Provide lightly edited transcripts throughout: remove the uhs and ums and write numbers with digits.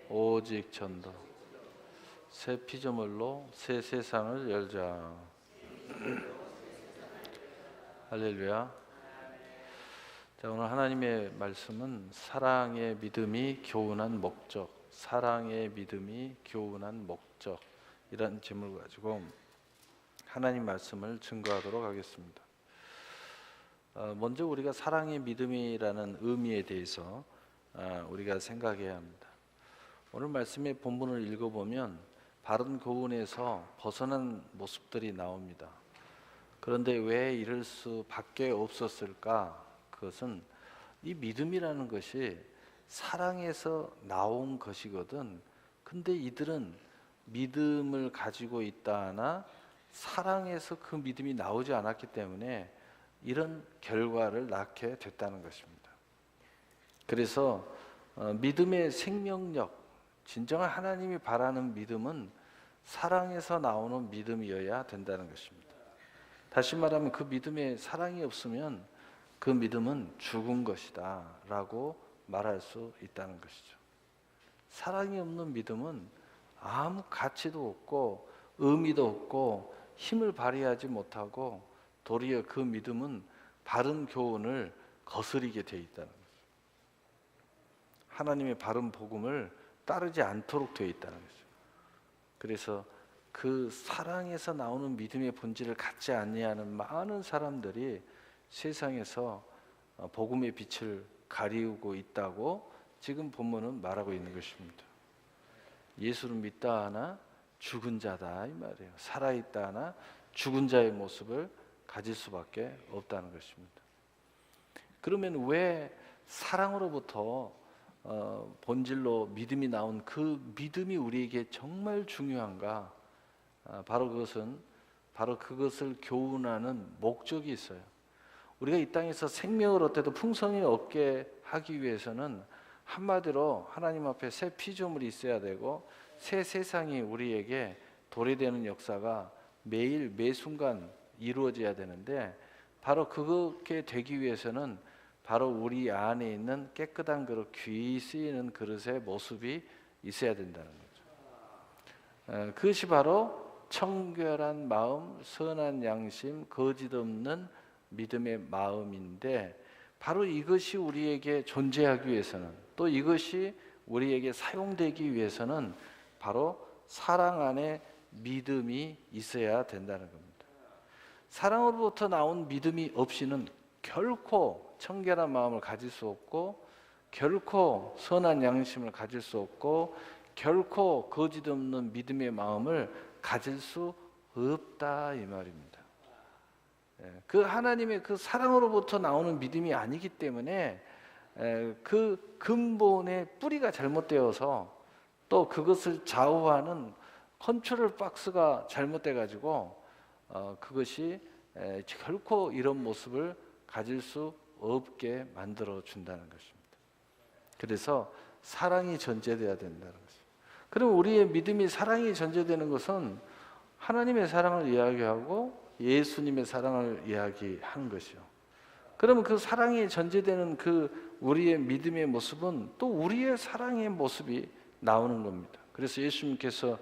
오직 전도 새 피조물로 새 세상을 열자. 할렐루야. 자, 오늘 하나님의 말씀은 사랑의 믿음이 교훈한 목적, 사랑의 믿음이 교훈한 목적, 이런 제목을 가지고 하나님 말씀을 증거하도록 하겠습니다. 먼저 우리가 사랑의 믿음이라는 의미에 대해서 우리가 생각해야 합니다. 오늘 말씀의 본문을 읽어보면 바른 교훈에서 벗어난 모습들이 나옵니다. 그런데 왜 이럴 수밖에 없었을까? 그것은 이 믿음이라는 것이 사랑에서 나온 것이거든. 근데 이들은 믿음을 가지고 있다 하나 사랑에서 그 믿음이 나오지 않았기 때문에 이런 결과를 낳게 됐다는 것입니다. 그래서 믿음의 생명력, 진정한 하나님이 바라는 믿음은 사랑에서 나오는 믿음이어야 된다는 것입니다. 다시 말하면 그 믿음에 사랑이 없으면 그 믿음은 죽은 것이다 라고 말할 수 있다는 것이죠. 사랑이 없는 믿음은 아무 가치도 없고 의미도 없고 힘을 발휘하지 못하고 도리어 그 믿음은 바른 교훈을 거스리게 되어 있다는 거죠. 하나님의 바른 복음을 따르지 않도록 되어 있다는 거죠. 그래서 그 사랑에서 나오는 믿음의 본질을 갖지 아니하는 많은 사람들이 세상에서 복음의 빛을 가리우고 있다고 지금 본문은 말하고 있는 것입니다. 예수를 믿다 하나 죽은 자다 이 말이에요. 살아있다 하나 죽은 자의 모습을 가질 수밖에 없다는 것입니다. 그러면 왜 사랑으로부터 본질로 믿음이 나온 그 믿음이 우리에게 정말 중요한가? 바로 그것을 교훈하는 목적이 있어요. 우리가 이 땅에서 생명을 얻어도 풍성히 얻게 하기 위해서는 한마디로 하나님 앞에 새 피조물이 있어야 되고 새 세상이 우리에게 도래되는 역사가 매일 매순간 이루어져야 되는데, 바로 그렇게 되기 위해서는 바로 우리 안에 있는 깨끗한 그릇, 귀히 쓰이는 그릇의 모습이 있어야 된다는 거죠. 그것이 바로 청결한 마음, 선한 양심, 거짓 없는 믿음의 마음인데, 바로 이것이 우리에게 존재하기 위해서는, 또 이것이 우리에게 사용되기 위해서는 바로 사랑 안에 믿음이 있어야 된다는 겁니다. 사랑으로부터 나온 믿음이 없이는 결코 청결한 마음을 가질 수 없고, 결코 선한 양심을 가질 수 없고, 결코 거짓 없는 믿음의 마음을 가질 수 없다 이 말입니다. 그 하나님의 그 사랑으로부터 나오는 믿음이 아니기 때문에 그 근본의 뿌리가 잘못되어서, 또 그것을 좌우하는 컨트롤 박스가 잘못돼 가지고 그것이 결코 이런 모습을 가질 수 없게 만들어 준다는 것입니다. 그래서 사랑이 전제되어야 된다는 것입니다. 그럼 우리의 믿음이 사랑이 전제되는 것은 하나님의 사랑을 이야기하고 예수님의 사랑을 이야기하는 것이요. 그러면 그 사랑이 전제되는 그 우리의 믿음의 모습은 또 우리의 사랑의 모습이 나오는 겁니다. 그래서 예수님께서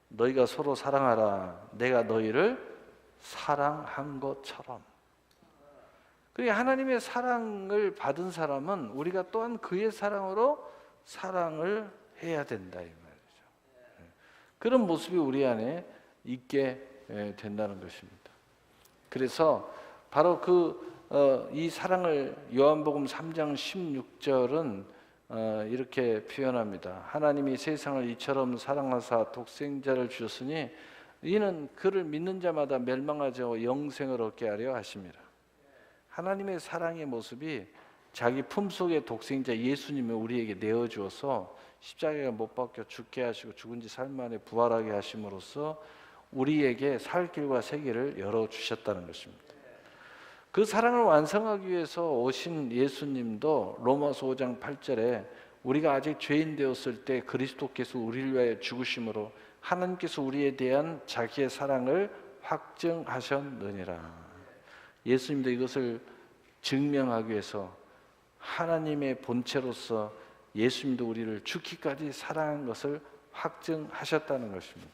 너희가 서로 사랑하라, 내가 너희를 사랑한 것처럼. 그러니까 하나님의 사랑을 받은 사람은 우리가 또한 그의 사랑으로 사랑을 해야 된다 이 말이죠. 그런 모습이 우리 안에 있게 된다는 것입니다. 그래서 바로 이 사랑을 요한복음 3장 16절은 이렇게 표현합니다. 하나님이 세상을 이처럼 사랑하사 독생자를 주셨으니 이는 그를 믿는 자마다 멸망하지 않고 영생을 얻게 하려 하심이라. 하나님의 사랑의 모습이 자기 품속의 독생자 예수님을 우리에게 내어주어서 십자가에 못 박혀 죽게 하시고 죽은 지 사흘 만에 부활하게 하심으로써 우리에게 살 길과 새 길을 열어주셨다는 것입니다. 그 사랑을 완성하기 위해서 오신 예수님도 로마서 5장 8절에 우리가 아직 죄인 되었을 때 그리스도께서 우리를 위하여 죽으심으로 하나님께서 우리에 대한 자기의 사랑을 확증하셨느니라. 예수님도 이것을 증명하기 위해서 하나님의 본체로서 예수님도 우리를 죽기까지 사랑한 것을 확증하셨다는 것입니다.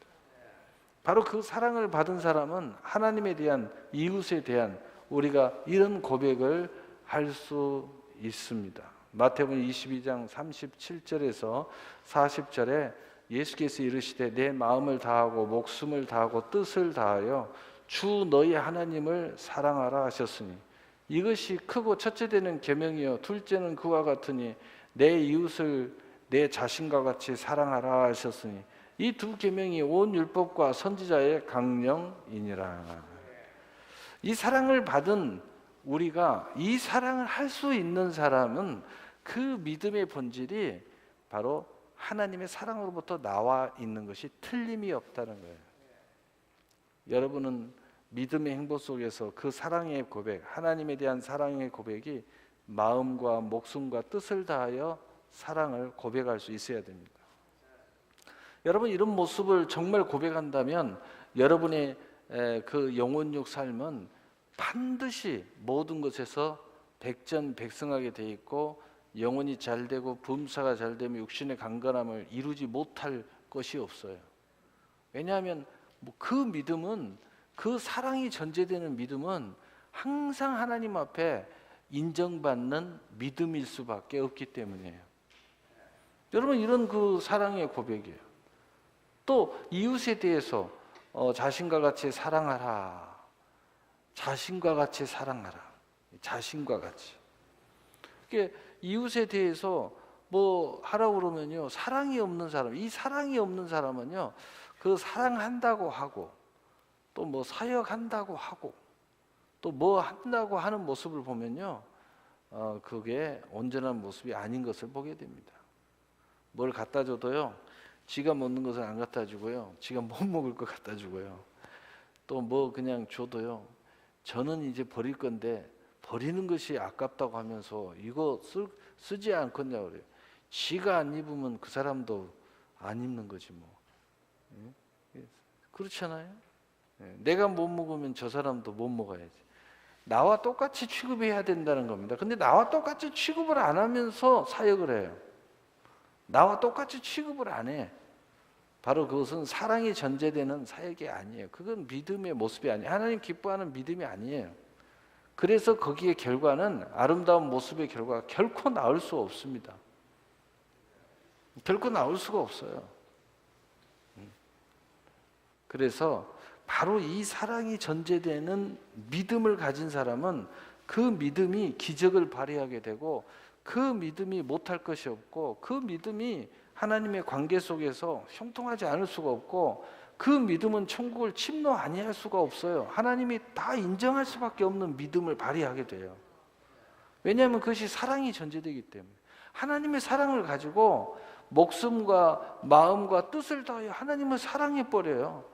바로 그 사랑을 받은 사람은 하나님에 대한, 이웃에 대한 우리가 이런 고백을 할 수 있습니다. 마태복음 22장 37절에서 40절에 예수께서 이르시되 내 마음을 다하고 목숨을 다하고 뜻을 다하여 주 너희 하나님을 사랑하라 하셨으니 이것이 크고 첫째 되는 계명이요 둘째는 그와 같으니 내 이웃을 내 자신과 같이 사랑하라 하셨으니 이 두 계명이 온 율법과 선지자의 강령이니라. 이 사랑을 받은 우리가 이 사랑을 할 수 있는 사람은 그 믿음의 본질이 바로 하나님의 사랑으로부터 나와 있는 것이 틀림이 없다는 거예요. 여러분은 믿음의 행보 속에서 그 사랑의 고백, 하나님에 대한 사랑의 고백이 마음과 목숨과 뜻을 다하여 사랑을 고백할 수 있어야 됩니다. 여러분 이런 모습을 정말 고백한다면 여러분의 그 영혼육 삶은 반드시 모든 것에서 백전백승하게 돼 있고 영혼이 잘 되고 범사가 잘 되면 육신의 강건함을 이루지 못할 것이 없어요. 왜냐하면 그 믿음은, 그 사랑이 전제되는 믿음은 항상 하나님 앞에 인정받는 믿음일 수밖에 없기 때문이에요. 여러분 이런 그 사랑의 고백이에요. 또 이웃에 대해서 자신과 같이 사랑하라. 자신과 같이 사랑하라. 자신과 같이. 이웃에 대해서 뭐 하라고 그러면요, 사랑이 없는 사람, 이 사랑이 없는 사람은요, 그 사랑한다고 하고 또 뭐 사역한다고 하고 또 뭐 한다고 하는 모습을 보면요, 그게 온전한 모습이 아닌 것을 보게 됩니다. 뭘 갖다 줘도요, 지가 먹는 것은 안 갖다 주고요, 지가 못 먹을 것 갖다 주고요, 또 뭐 그냥 줘도요, 저는 이제 버릴 건데 버리는 것이 아깝다고 하면서 이거 쓰지 않겠냐고 그래요. 지가 안 입으면 그 사람도 안 입는 거지 뭐. 그렇잖아요. 내가 못 먹으면 저 사람도 못 먹어야지. 나와 똑같이 취급해야 된다는 겁니다. 근데 나와 똑같이 취급을 안 하면서 사역을 해요. 나와 똑같이 취급을 안 해. 바로 그것은 사랑이 전제되는 사역이 아니에요. 그건 믿음의 모습이 아니에요. 하나님 기뻐하는 믿음이 아니에요. 그래서 거기에 결과는, 아름다운 모습의 결과가 결코 나올 수 없습니다. 결코 나올 수가 없어요. 그래서 바로 이 사랑이 전제되는 믿음을 가진 사람은 그 믿음이 기적을 발휘하게 되고, 그 믿음이 못할 것이 없고, 그 믿음이 하나님의 관계 속에서 형통하지 않을 수가 없고, 그 믿음은 천국을 침노 아니할 수가 없어요. 하나님이 다 인정할 수밖에 없는 믿음을 발휘하게 돼요. 왜냐하면 그것이 사랑이 전제되기 때문에. 하나님의 사랑을 가지고 목숨과 마음과 뜻을 다하여 하나님을 사랑해 버려요.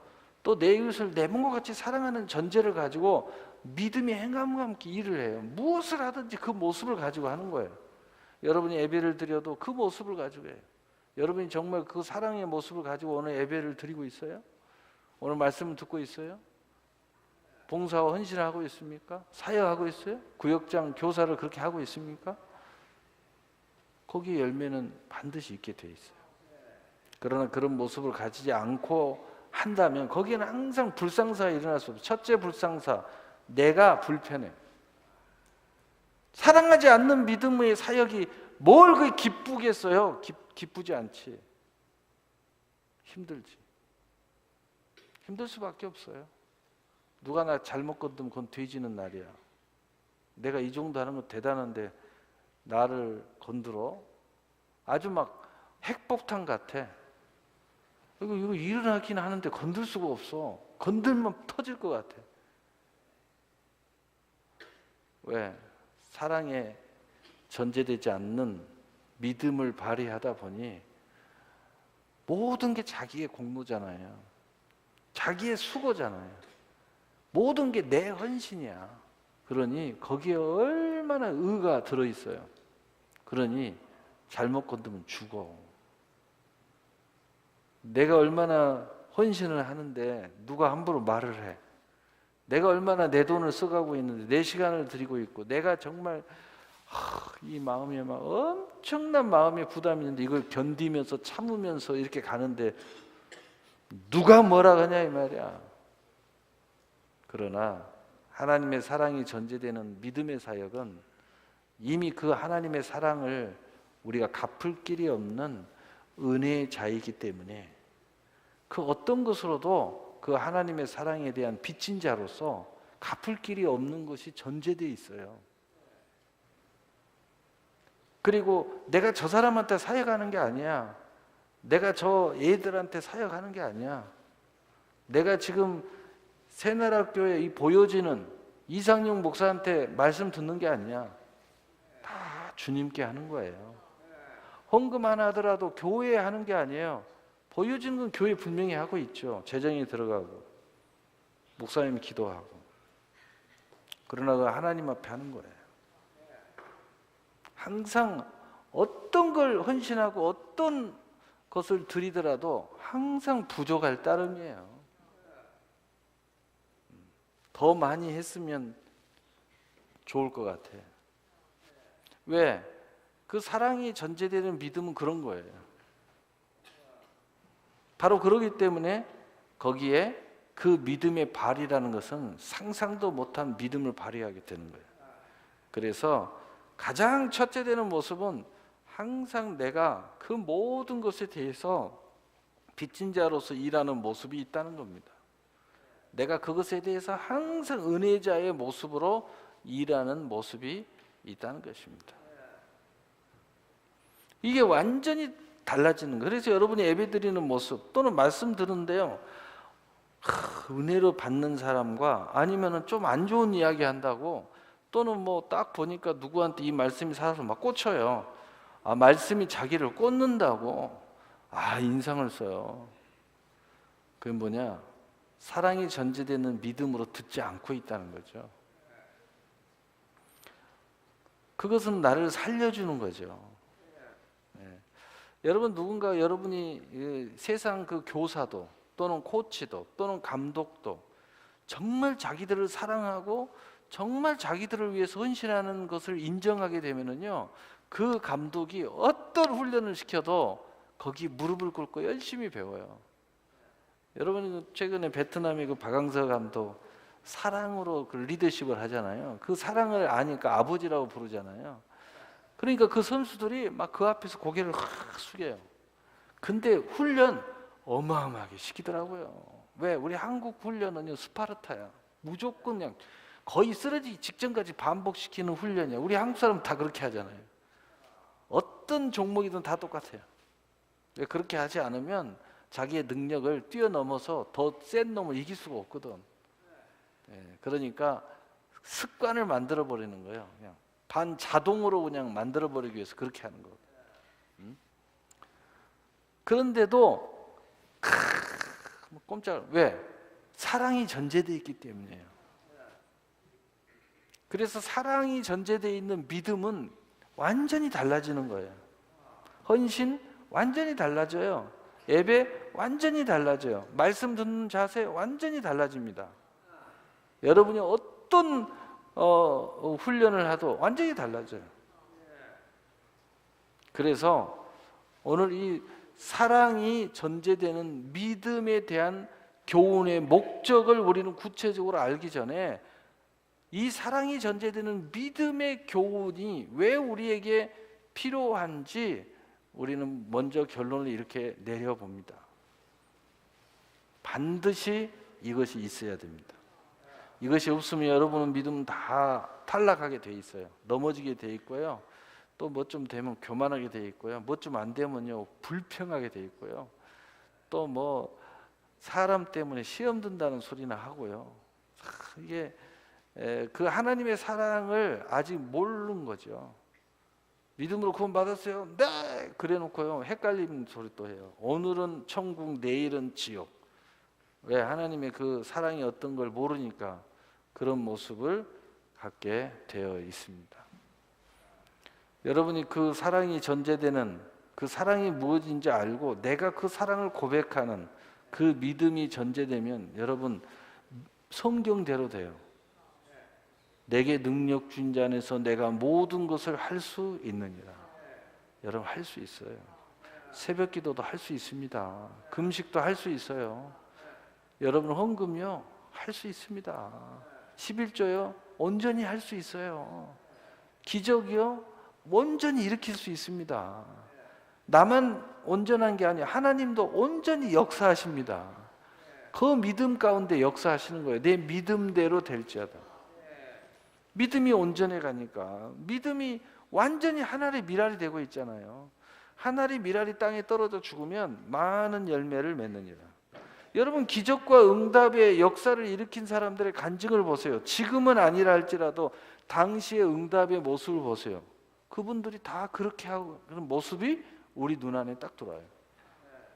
또 내 이웃을 내 몸과 같이 사랑하는 전제를 가지고 믿음이 행함과 함께 일을 해요. 무엇을 하든지 그 모습을 가지고 하는 거예요. 여러분이 예배를 드려도 그 모습을 가지고 해요. 여러분이 정말 그 사랑의 모습을 가지고 오늘 예배를 드리고 있어요? 오늘 말씀을 듣고 있어요? 봉사와 헌신을 하고 있습니까? 사역하고 있어요? 구역장 교사를 그렇게 하고 있습니까? 거기에 열매는 반드시 있게 돼 있어요. 그러나 그런 모습을 가지지 않고 한다면 거기에는 항상 불상사가 일어날 수 없어요. 첫째 불상사, 내가 불편해. 사랑하지 않는 믿음의 사역이 뭘 그렇게 기쁘겠어요? 기쁘지 않지. 힘들지. 힘들 수밖에 없어요. 누가 나 잘못 건드면 그건 돼지는 날이야. 내가 이 정도 하는 건 대단한데 나를 건드려? 아주 막 핵폭탄 같아. 이거 일어나긴 하는데 건들 수가 없어. 건들면 터질 것 같아. 왜? 사랑에 전제되지 않는 믿음을 발휘하다 보니 모든 게 자기의 공로잖아요. 자기의 수고잖아요. 모든 게 내 헌신이야. 그러니 거기에 얼마나 의가 들어있어요. 그러니 잘못 건드면 죽어. 내가 얼마나 헌신을 하는데 누가 함부로 말을 해. 내가 얼마나 내 돈을 써가고 있는데, 내 시간을 들이고 있고, 내가 정말 이 마음에 막 엄청난 마음의 부담이 있는데 이걸 견디면서 참으면서 이렇게 가는데 누가 뭐라 하냐 이 말이야. 그러나 하나님의 사랑이 전제되는 믿음의 사역은 이미 그 하나님의 사랑을 우리가 갚을 길이 없는 은혜의 자이기 때문에 그 어떤 것으로도 그 하나님의 사랑에 대한 빚진 자로서 갚을 길이 없는 것이 전제되어 있어요. 그리고 내가 저 사람한테 사역하는 게 아니야. 내가 저 애들한테 사역하는 게 아니야. 내가 지금 새나라교회 이 보여지는 이상용 목사한테 말씀 듣는 게 아니야. 다 주님께 하는 거예요. 헌금 하나 하더라도 교회에 하는 게 아니에요. 보여지는 건 교회 분명히 하고 있죠. 재정이 들어가고 목사님이 기도하고. 그러나 그 하나님 앞에 하는 거예요. 항상 어떤 걸 헌신하고 어떤 것을 드리더라도 항상 부족할 따름이에요. 더 많이 했으면 좋을 것 같아. 왜? 그 사랑이 전제되는 믿음은 그런 거예요. 바로 그러기 때문에 거기에 그 믿음의 발이라는 것은 상상도 못한 믿음을 발휘하게 되는 거예요. 그래서 가장 첫째 되는 모습은 항상 내가 그 모든 것에 대해서 빚진 자로서 일하는 모습이 있다는 겁니다. 내가 그것에 대해서 항상 은혜자의 모습으로 일하는 모습이 있다는 것입니다. 이게 완전히 달라지는 거예요. 그래서 여러분이 예배드리는 모습 또는 말씀 들은데요, 은혜로 받는 사람과 아니면은 좀 안 좋은 이야기 한다고 또는 뭐 딱 보니까 누구한테 이 말씀이 살아서 막 꽂혀요. 말씀이 자기를 꽂는다고 인상을 써요. 그게 뭐냐? 사랑이 전제되는 믿음으로 듣지 않고 있다는 거죠. 그것은 나를 살려주는 거죠. 여러분 누군가 여러분이 세상 그 교사도 또는 코치도 또는 감독도 정말 자기들을 사랑하고 정말 자기들을 위해서 헌신하는 것을 인정하게 되면은요, 그 감독이 어떤 훈련을 시켜도 거기 무릎을 꿇고 열심히 배워요. 여러분 최근에 베트남의 그 박항서 감독 사랑으로 그 리더십을 하잖아요. 그 사랑을 아니까 아버지라고 부르잖아요. 그러니까 그 선수들이 막 그 앞에서 고개를 확 숙여요. 근데 훈련 어마어마하게 시키더라고요. 왜? 우리 한국 훈련은요 스파르타야. 무조건 그냥 거의 쓰러지기 직전까지 반복시키는 훈련이야. 우리 한국 사람 다 그렇게 하잖아요. 어떤 종목이든 다 똑같아요. 그렇게 하지 않으면 자기의 능력을 뛰어넘어서 더 센 놈을 이길 수가 없거든. 그러니까 습관을 만들어 버리는 거예요. 그냥 반자동으로 그냥 만들어 버리기 위해서 그렇게 하는 거예요. 그런데도 꼼짝. 왜? 사랑이 전제되어 있기 때문이에요. 그래서 사랑이 전제되어 있는 믿음은 완전히 달라지는 거예요. 헌신 완전히 달라져요. 예배 완전히 달라져요. 말씀 듣는 자세 완전히 달라집니다. 여러분이 어떤 훈련을 하도 완전히 달라져요. 그래서 오늘 이 사랑이 전제되는 믿음에 대한 교훈의 목적을 우리는 구체적으로 알기 전에 이 사랑이 전제되는 믿음의 교훈이 왜 우리에게 필요한지 우리는 먼저 결론을 이렇게 내려봅니다. 반드시 이것이 있어야 됩니다. 이것이 없으면 여러분은 믿음은 다 탈락하게 돼 있어요. 넘어지게 돼 있고요. 또 뭐 좀 되면 교만하게 돼 있고요. 뭐 좀 안 되면요 불평하게 돼 있고요. 또 뭐 사람 때문에 시험 든다는 소리나 하고요. 이게 그 하나님의 사랑을 아직 모르는 거죠. 믿음으로 구원 받았어요? 네! 그래 놓고요 헷갈리는 소리 또 해요. 오늘은 천국, 내일은 지옥. 왜? 하나님의 그 사랑이 어떤 걸 모르니까 그런 모습을 갖게 되어 있습니다. 여러분이 그 사랑이 전제되는 그 사랑이 무엇인지 알고 내가 그 사랑을 고백하는 그 믿음이 전제되면 여러분 성경대로 돼요. 내게 능력 준 자 안에서 내가 모든 것을 할 수 있느니라. 여러분 할 수 있어요. 새벽 기도도 할 수 있습니다. 금식도 할 수 있어요. 여러분 헌금요 할 수 있습니다. 11조요 온전히 할 수 있어요. 기적이요 온전히 일으킬 수 있습니다. 나만 온전한 게 아니라 하나님도 온전히 역사하십니다. 그 믿음 가운데 역사하시는 거예요. 내 믿음대로 될지어다. 믿음이 온전해 가니까 믿음이 완전히 하늘의 미랄이 되고 있잖아요. 하늘의 미랄이 땅에 떨어져 죽으면 많은 열매를 맺느니라. 여러분 기적과 응답의 역사를 일으킨 사람들의 간증을 보세요. 지금은 아니라 할지라도 당시의 응답의 모습을 보세요. 그분들이 다 그렇게 하고 그런 모습이 우리 눈안에 딱 들어와요.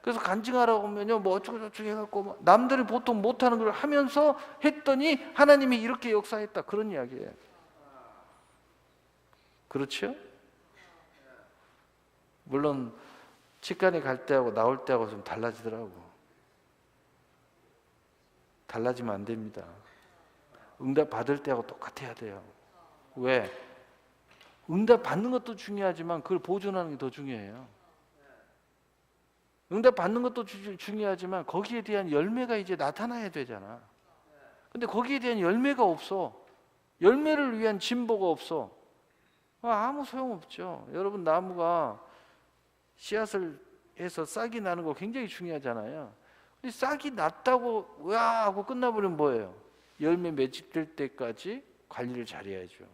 그래서 간증하라고 하면요 뭐 어쩌고저쩌고 해갖고 뭐 남들이 보통 못하는 걸 하면서 했더니 하나님이 이렇게 역사했다 그런 이야기예요. 그렇죠? 물론 직관에 갈 때하고 나올 때하고 좀 달라지더라고. 달라지면 안 됩니다. 응답 받을 때하고 똑같아야 돼요. 왜? 응답 받는 것도 중요하지만 그걸 보존하는 게 더 중요해요. 응답 받는 것도 중요하지만 거기에 대한 열매가 이제 나타나야 되잖아. 근데 거기에 대한 열매가 없어. 열매를 위한 진보가 없어. 아무 소용없죠. 여러분 나무가 씨앗을 해서 싹이 나는 거 굉장히 중요하잖아요. 근데 싹이 났다고 와 하고 끝나버리면 뭐예요? 열매 맺을 때까지 관리를 잘해야죠.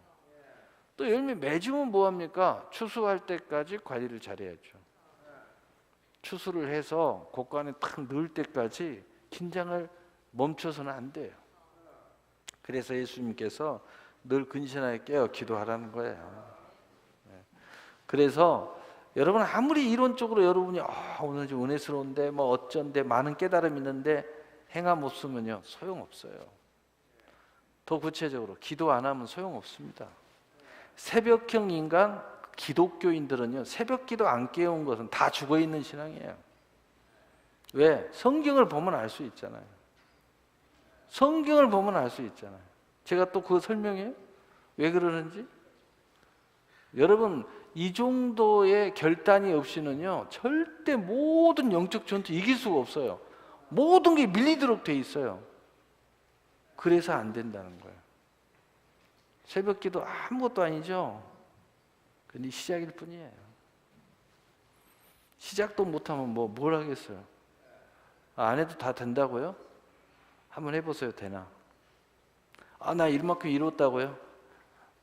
또 열매 맺으면 뭐합니까? 추수할 때까지 관리를 잘해야죠. 추수를 해서 곡간에 탁 넣을 때까지 긴장을 멈춰서는 안 돼요. 그래서 예수님께서 늘 근신하여 깨어 기도하라는 거예요. 그래서 여러분 아무리 이론적으로 여러분이 오늘 좀 은혜스러운데 뭐 어쩐데 많은 깨달음이 있는데 행함 없으면요 소용없어요. 더 구체적으로 기도 안 하면 소용없습니다. 새벽형 인간 기독교인들은요 새벽 기도 안 깨운 것은 다 죽어있는 신앙이에요. 왜? 성경을 보면 알 수 있잖아요. 성경을 보면 알 수 있잖아요. 제가 또 그거 설명해요? 왜 그러는지? 여러분 이 정도의 결단이 없이는요 절대 모든 영적 전투 이길 수가 없어요. 모든 게 밀리도록 돼 있어요. 그래서 안 된다는 거예요. 새벽 기도 아무것도 아니죠. 근데 시작일 뿐이에요. 시작도 못하면 뭘 하겠어요? 안 해도 다 된다고요? 한번 해보세요. 되나? 나 이만큼 이뤘다고요?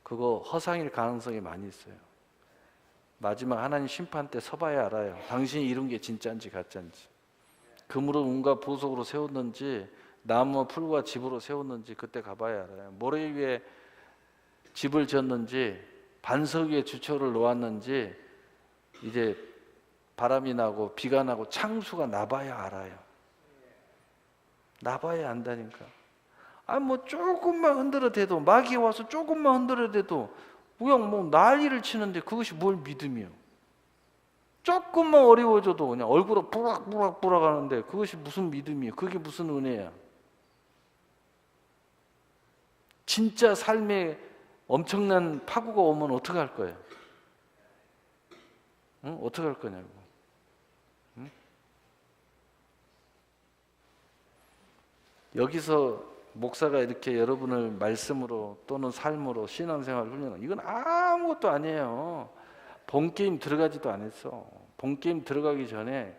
그거 허상일 가능성이 많이 있어요. 마지막 하나님 심판 때 서봐야 알아요. 당신이 이룬 게 진짜인지 가짜인지. 금으로 운과 보석으로 세웠는지 나무와 풀과 집으로 세웠는지 그때 가봐야 알아요. 모래 위에 집을 지었는지 반석 위에 주초를 놓았는지 이제 바람이 나고 비가 나고 창수가 나봐야 알아요. 나봐야 안다니까. 뭐 조금만 흔들어대도 마귀 와서 조금만 흔들어대도 그냥 뭐 난리를 치는데 그것이 뭘 믿음이요? 조금만 어려워져도 그냥 얼굴에 부락부락 하는데 그것이 무슨 믿음이에요? 그게 무슨 은혜야? 진짜 삶에 엄청난 파국가 오면 어떻게 할 거예요? 응? 어떻게 할 거냐고. 응? 여기서 목사가 이렇게 여러분을 말씀으로 또는 삶으로 신앙생활 훈련하는 이건 아무것도 아니에요. 본게임 들어가지도 않았어. 본게임 들어가기 전에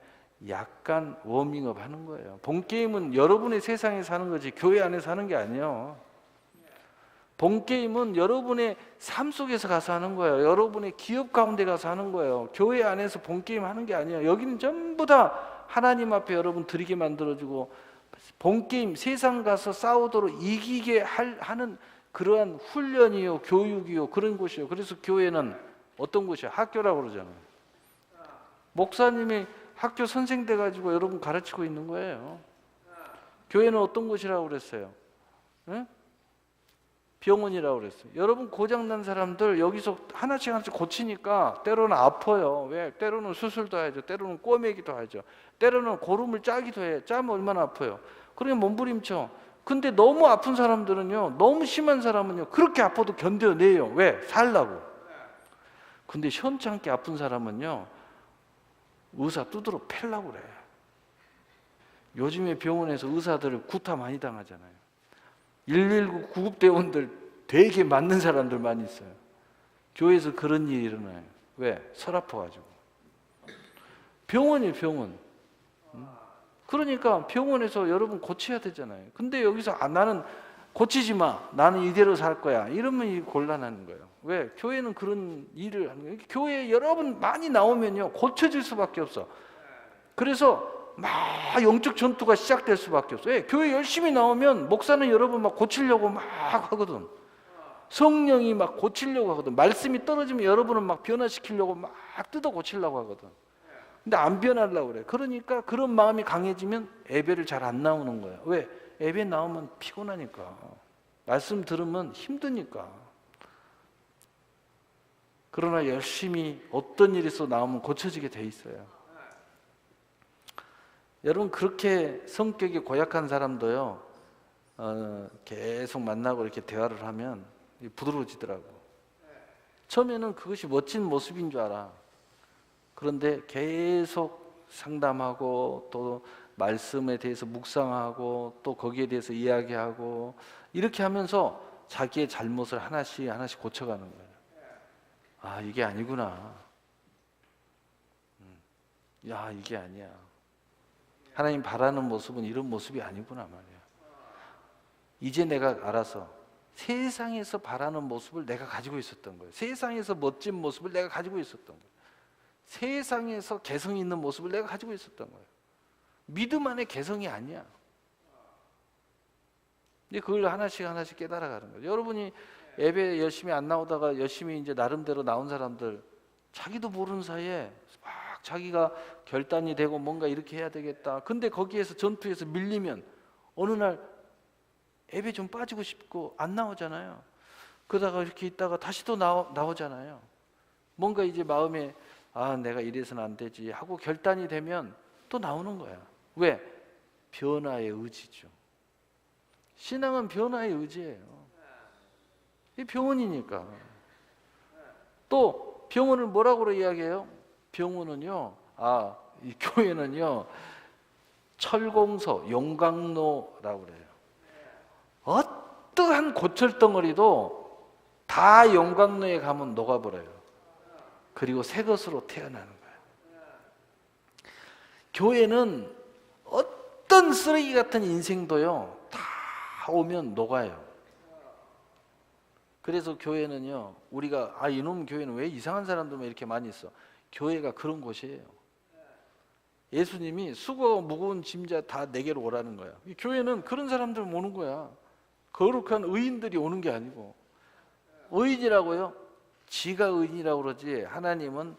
약간 워밍업 하는 거예요. 본게임은 여러분의 세상에 사는 거지 교회 안에 사는 게 아니에요. 본게임은 여러분의 삶 속에서 가서 하는 거예요. 여러분의 기업 가운데 가서 하는 거예요. 교회 안에서 본게임 하는 게 아니에요. 여기는 전부 다 하나님 앞에 여러분 드리게 만들어주고 본게임 세상 가서 싸우도록 이기게 하는 그러한 훈련이요 교육이요 그런 곳이요. 그래서 교회는 어떤 곳이야? 학교라고 그러잖아요. 목사님이 학교 선생 돼가지고 여러분 가르치고 있는 거예요. 교회는 어떤 곳이라고 그랬어요? 응? 병원이라고 그랬어요. 여러분 고장난 사람들 여기서 하나씩 고치니까 때로는 아파요. 왜? 때로는 수술도 하죠. 때로는 꼬매기도 하죠. 때로는 고름을 짜기도 해. 짜면 얼마나 아파요. 그러면 몸부림쳐. 근데 너무 아픈 사람들은요, 너무 심한 사람은요, 그렇게 아파도 견뎌내요. 왜? 살라고. 근데 시원찮게 아픈 사람은요, 의사 두드러 패려고 그래. 요즘에 병원에서 의사들 구타 많이 당하잖아요. 119 구급대원들 되게 맞는 사람들 많이 있어요. 교회에서 그런 일이 일어나요. 왜? 설 아파가지고. 병원이에요, 병원. 그러니까 병원에서 여러분 고쳐야 되잖아요. 근데 여기서 나는 고치지 마, 나는 이대로 살 거야, 이러면 곤란한 거예요. 왜? 교회는 그런 일을 하는 거예요. 교회에 여러분 많이 나오면요, 고쳐질 수밖에 없어. 그래서 막 영적 전투가 시작될 수밖에 없어요. 왜? 교회 열심히 나오면 목사는 여러분 막 고치려고 막 하거든. 성령이 막 고치려고 하거든. 말씀이 떨어지면 여러분은 막 변화시키려고 막 뜯어 고치려고 하거든. 근데 안 변하려고 그래. 그러니까 그런 마음이 강해지면 예배를 잘 안 나오는 거야. 왜? 예배 나오면 피곤하니까. 말씀 들으면 힘드니까. 그러나 열심히 어떤 일이 있어 나오면 고쳐지게 돼 있어요. 여러분, 그렇게 성격이 고약한 사람도요, 계속 만나고 이렇게 대화를 하면 부드러워지더라고. 처음에는 그것이 멋진 모습인 줄 알아. 그런데 계속 상담하고 또 말씀에 대해서 묵상하고 또 거기에 대해서 이야기하고 이렇게 하면서 자기의 잘못을 하나씩 하나씩 고쳐가는 거예요. 아, 이게 아니구나. 야, 이게 아니야. 하나님 바라는 모습은 이런 모습이 아니구나 말이야. 이제 내가 알아서 세상에서 바라는 모습을 내가 가지고 있었던 거예요. 세상에서 멋진 모습을 내가 가지고 있었던 거예요. 세상에서 개성 있는 모습을 내가 가지고 있었던 거예요. 믿음 안에 개성이 아니야. 근데 그걸 하나씩 하나씩 깨달아가는 거예요. 여러분이 예배 열심히 안 나오다가 열심히 이제 나름대로 나온 사람들, 자기도 모르는 사이에 막 자기가 결단이 되고 뭔가 이렇게 해야 되겠다. 근데 거기에서 전투에서 밀리면 어느 날 예배 좀 빠지고 싶고 안 나오잖아요. 그러다가 이렇게 있다가 다시 또 나오잖아요. 뭔가 이제 마음에 내가 이래서는 안 되지 하고 결단이 되면 또 나오는 거야. 왜? 변화의 의지죠. 신앙은 변화의 의지예요. 이 병원이니까. 또 병원을 뭐라고 이야기해요? 병원은요, 이 교회는요, 철공소, 용광로라고 그래요. 어떠한 고철덩어리도 다 용광로에 가면 녹아버려요. 그리고 새 것으로 태어나는 거예요. 교회는 어떤 쓰레기 같은 인생도요, 다 오면 녹아요. 그래서 교회는요, 우리가 이놈 교회는 왜 이상한 사람들만 이렇게 많이 있어? 교회가 그런 곳이에요. 예수님이 수고하고 무거운 짐자 다 내게로 오라는 거야. 이 교회는 그런 사람들 오는 거야. 거룩한 의인들이 오는 게 아니고. 의인이라고요? 지가 의인이라고 그러지 하나님은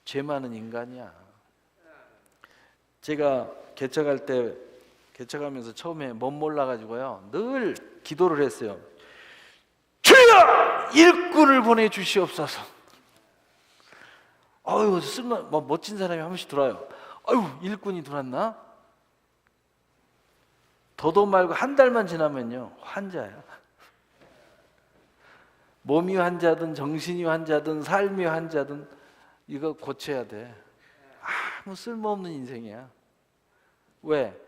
죄 많은 인간이야. 제가 개척하면서 처음에 못 몰라가지고요, 늘 기도를 했어요. 주여, 일꾼을 보내주시옵소서. 아유, 멋진 사람이 한 번씩 들어와요. 아유, 일꾼이 들어왔나? 더도 말고 한 달만 지나면요, 환자야. 몸이 환자든 정신이 환자든 삶이 환자든 이거 고쳐야 돼. 아무 쓸모없는 인생이야. 왜?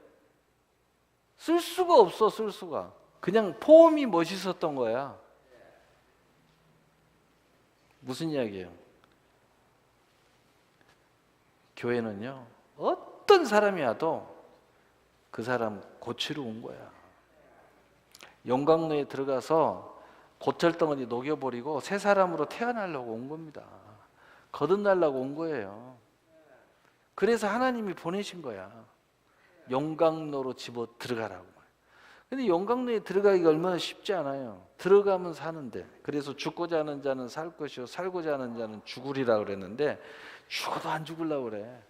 쓸 수가 없어. 쓸 수가. 그냥 폼이 멋있었던 거야. 무슨 이야기예요? 교회는요, 어떤 사람이 와도 그 사람 고치러 온 거야. 용광로에 들어가서 고철덩어리 녹여버리고 새 사람으로 태어나려고 온 겁니다. 거듭나려고 온 거예요. 그래서 하나님이 보내신 거야. 용광로로 집어 들어가라고. 근데 용광로에 들어가기가 얼마나 쉽지 않아요. 들어가면 사는데. 그래서 죽고자 하는 자는 살 것이요 살고자 하는 자는 죽으리라 그랬는데, 죽어도 안 죽으려고 그래.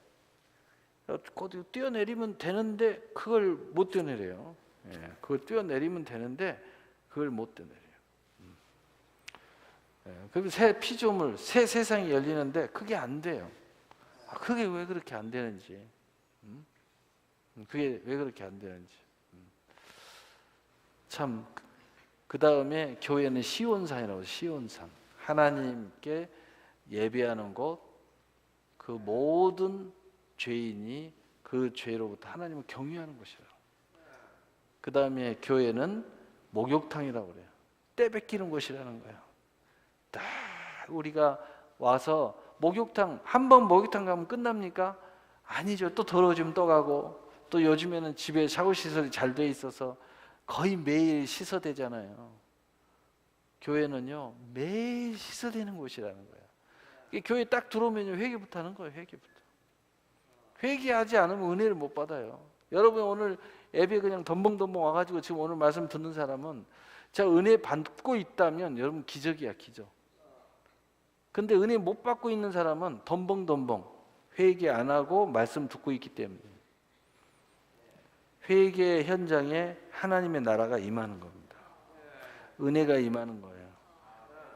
거기 뛰어내리면 되는데 그걸 못 뛰어내려요. 그걸 뛰어내리면 되는데 그걸 못 뛰어내려요. 그리고 새 피조물, 새 세상이 열리는데 그게 안 돼요. 그게 왜 그렇게 안 되는지. 그게 왜 그렇게 안 되는지. 참, 그 다음에 교회는 시온산이라고, 시온산. 하나님께 예배하는 곳, 그 모든 죄인이 그 죄로부터 하나님을 경외하는 곳이라고. 그 다음에 교회는 목욕탕이라고 그래요. 때 뺏기는 곳이라는 거예요. 딱 우리가 와서 목욕탕, 한 번 목욕탕 가면 끝납니까? 아니죠. 또 더러워지면 또 가고, 또 요즘에는 집에 샤워 시설이 잘 돼 있어서 거의 매일 씻어대잖아요. 교회는요, 매일 씻어대는 곳이라는 거예요. 교회 딱 들어오면 회개부터 하는 거예요. 회개부터. 회개하지 않으면 은혜를 못 받아요. 여러분 오늘 예배 그냥 덤벙덤벙 와가지고 지금 오늘 말씀 듣는 사람은 제가 은혜 받고 있다면 여러분 기적이야, 기적. 근데 은혜 못 받고 있는 사람은 덤벙덤벙 회개 안 하고 말씀 듣고 있기 때문에 회개 현장에 하나님의 나라가 임하는 겁니다. 은혜가 임하는 거예요.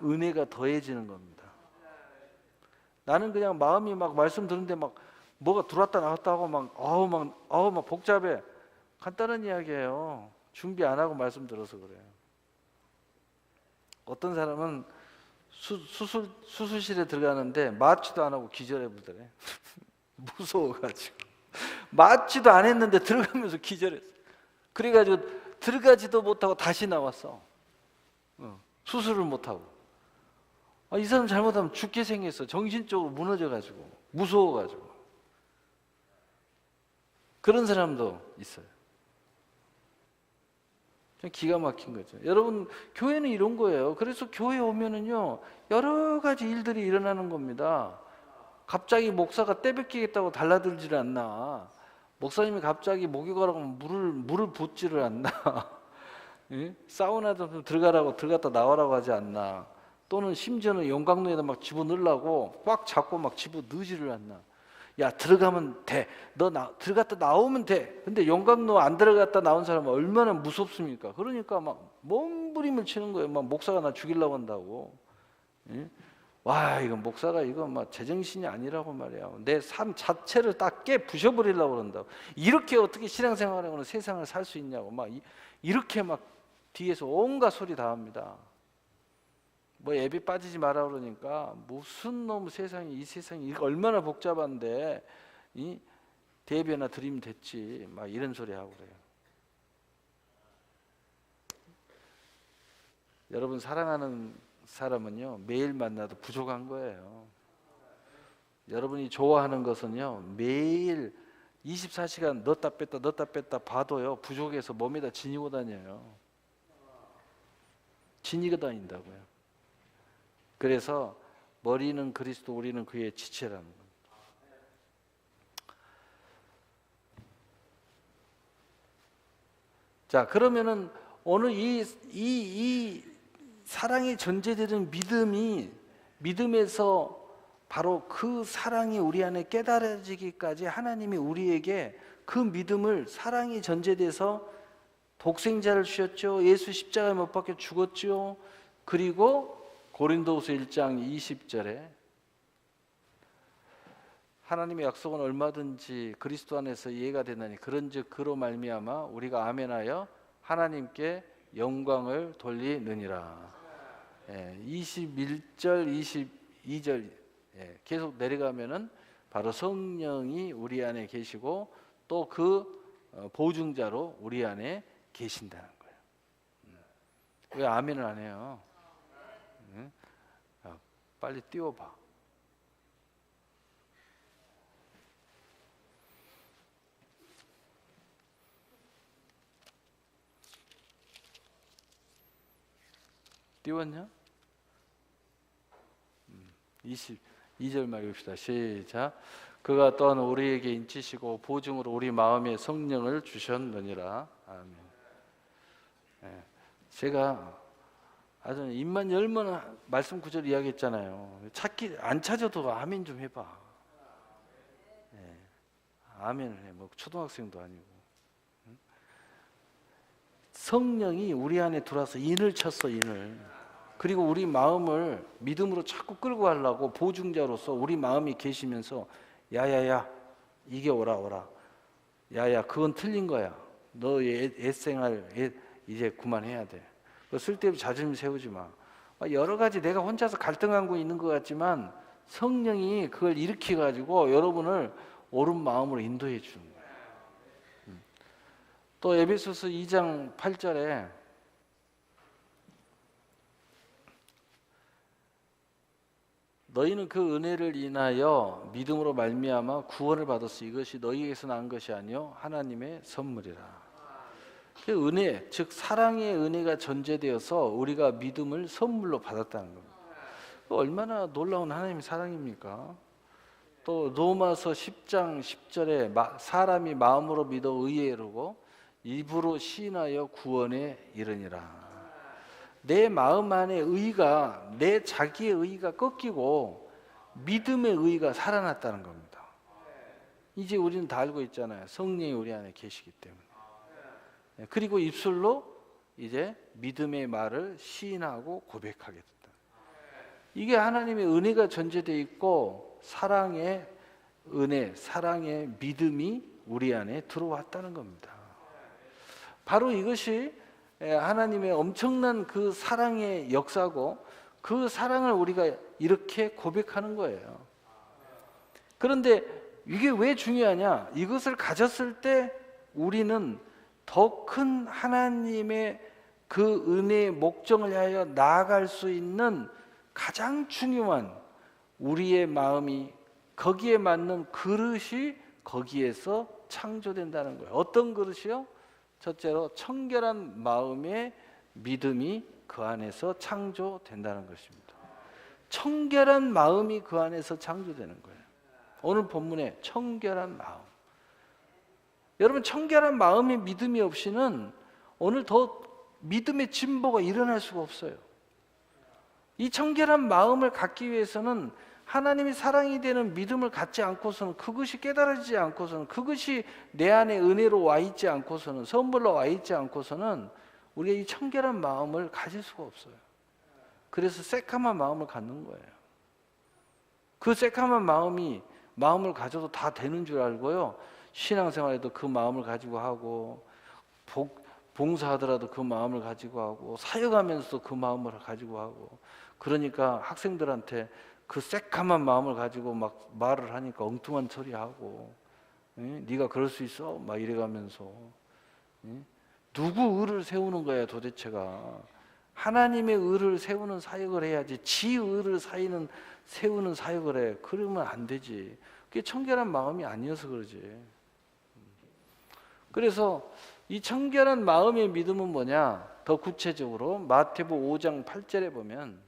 은혜가 더해지는 겁니다. 나는 그냥 마음이 막 말씀 듣는데 막 뭐가 들어왔다 나왔다 하고 막 복잡해. 간단한 이야기예요. 준비 안 하고 말씀 들어서 그래요. 어떤 사람은 수술실에 들어가는데 마취도 안 하고 기절해 보더래. 무서워가지고 마취도 안 했는데 들어가면서 기절했어. 그래가지고 들어가지도 못하고 다시 나왔어. 수술을 못하고. 이 사람 잘못하면 죽게 생겼어. 정신적으로 무너져가지고 무서워가지고. 그런 사람도 있어요. 기가 막힌 거죠. 여러분 교회는 이런 거예요. 그래서 교회 오면은요 여러 가지 일들이 일어나는 겁니다. 갑자기 목사가 떼뱉기겠다고 달라들지를 않나. 목사님이 갑자기 목욕하라고 하면 물을 붓지를 않나. 예? 사우나도 들어가라고 들어갔다 나오라고 하지 않나. 또는 심지어는 용광로에다 막 집어넣으려고 꽉 잡고 막 집어넣지를 않나. 야 들어가면 돼. 너 들어갔다 나오면 돼. 근데 용광로 안 들어갔다 나온 사람은 얼마나 무섭습니까? 그러니까 막 몸부림을 치는 거예요. 막 목사가 나 죽이려고 한다고. 예? 와 이거 목사가 이거 막 제정신이 아니라고 말이야. 내 삶 자체를 딱 깨 부셔버리려고 그런다고. 이렇게 어떻게 신앙생활하고는 세상을 살 수 있냐고 막 이렇게 막 뒤에서 온갖 소리 다 합니다. 뭐 예배 빠지지 마라 그러니까 무슨 놈 세상이 이 세상이 이거 얼마나 복잡한데 이 대배나 드리면 됐지 막 이런 소리 하고 그래요. 여러분 사랑하는 사람은요 매일 만나도 부족한 거예요. 여러분이 좋아하는 것은요 매일 24시간 넣었다 뺐다 봐도요 부족해서 몸에다 지니고 다녀요. 지니고 다닌다고요. 그래서 머리는 그리스도 우리는 그의 지체라는 겁니다. 자 그러면은 오늘 이 사랑이 전제되는 믿음에서 바로 그 사랑이 우리 안에 깨달아지기까지 하나님이 우리에게 그 믿음을 사랑이 전제돼서 독생자를 주셨죠. 예수 십자가에 못 박혀 죽었죠. 그리고 고린도후서 1장 20절에 하나님의 약속은 얼마든지 그리스도 안에서 이해가 되나니 그런즉 그로 말미암아 우리가 아멘하여 하나님께 영광을 돌리느니라. 21절 22절 계속 내려가면은 바로 성령이 우리 안에 계시고 또 그 보증자로 우리 안에 계신다는 거예요. 왜 아멘을 안 해요? 빨리 띄워봐. 띄웠냐? 22절 말입시다. 시작. 그가 또한 우리에게 인치시고 보증으로 우리 마음에 성령을 주셨느니라. 아멘. 제가 아주 입만 열면 말씀 구절 이야기했잖아요. 안 찾아도 아멘 좀 해봐. 아멘을 해. 뭐 초등학생도 아니고. 성령이 우리 안에 들어와서 인을 쳤어, 인을. 그리고 우리 마음을 믿음으로 자꾸 끌고 가려고 보증자로서 우리 마음이 계시면서 야야야 이게 오라. 야야 그건 틀린 거야. 너의 옛생활 이제 그만해야 돼. 쓸데없이 자존심 세우지 마. 여러 가지 내가 혼자서 갈등하고 있는 것 같지만 성령이 그걸 일으켜 가지고 여러분을 옳은 마음으로 인도해 주는 거예요. 또 에베소서 2장 8절에 너희는 그 은혜를 인하여 믿음으로 말미암아 구원을 받았으니 이것이 너희에게서 난 것이 아니요 하나님의 선물이라. 그 은혜, 즉 사랑의 은혜가 전제되어서 우리가 믿음을 선물로 받았다는 겁니다. 얼마나 놀라운 하나님의 사랑입니까? 또 로마서 10장 10절에 사람이 마음으로 믿어 의에 이르고 입으로 시인하여 구원에 이르니라. 내 마음 안에 의가, 내 자기의 의가 꺾이고 믿음의 의가 살아났다는 겁니다. 이제 우리는 다 알고 있잖아요. 성령이 우리 안에 계시기 때문에. 그리고 입술로 이제 믿음의 말을 시인하고 고백하게 됐다. 이게 하나님의 은혜가 전제되어 있고 사랑의 은혜, 사랑의 믿음이 우리 안에 들어왔다는 겁니다. 바로 이것이 하나님의 엄청난 그 사랑의 역사고 그 사랑을 우리가 이렇게 고백하는 거예요. 그런데 이게 왜 중요하냐? 이것을 가졌을 때 우리는 더 큰 하나님의 그 은혜의 목적을 향하여 나아갈 수 있는 가장 중요한 우리의 마음이 거기에 맞는 그릇이 거기에서 창조된다는 거예요. 어떤 그릇이요? 첫째로 청결한 마음의 믿음이 그 안에서 창조된다는 것입니다. 청결한 마음이 그 안에서 창조되는 거예요. 오늘 본문에 청결한 마음. 여러분 청결한 마음의 믿음이 없이는 오늘 더 믿음의 진보가 일어날 수가 없어요. 이 청결한 마음을 갖기 위해서는 하나님이 사랑이 되는 믿음을 갖지 않고서는 그것이 깨달아지지 않고서는 그것이 내 안에 은혜로 와 있지 않고서는 선물로 와 있지 않고서는 우리가 이 청결한 마음을 가질 수가 없어요. 그래서 새까만 마음을 갖는 거예요. 그 새까만 마음을 가져도 다 되는 줄 알고요. 신앙생활에도 그 마음을 가지고 하고 봉사하더라도 그 마음을 가지고 하고 사역하면서도 그 마음을 가지고 하고 그러니까 학생들한테 그 새까만 마음을 가지고 막 말을 하니까 엉뚱한 소리하고 네가 그럴 수 있어? 막 이래가면서 누구 의를 세우는 거야 도대체가. 하나님의 의를 세우는 사역을 해야지 지 의를 세우는 사역을 해. 그러면 안 되지. 그게 청결한 마음이 아니어서 그러지. 그래서 이 청결한 마음의 믿음은 뭐냐? 더 구체적으로 마태복음 5장 8절에 보면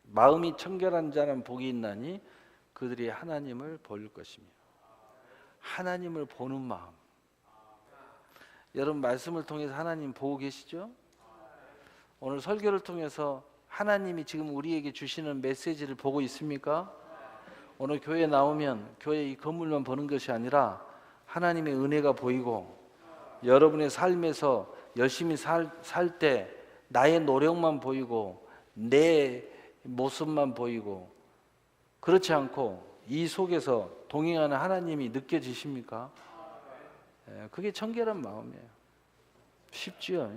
마음이 청결한 자는 복이 있나니 그들이 하나님을 볼 것이며. 하나님을 보는 마음. 여러분 말씀을 통해서 하나님 보고 계시죠? 오늘 설교를 통해서 하나님이 지금 우리에게 주시는 메시지를 보고 있습니까? 오늘 교회에 나오면 교회 이 건물만 보는 것이 아니라 하나님의 은혜가 보이고 여러분의 삶에서 열심히 살 때 나의 노력만 보이고 내 모습만 보이고 그렇지 않고 이 속에서 동행하는 하나님이 느껴지십니까? 그게 청결한 마음이에요. 쉽지요?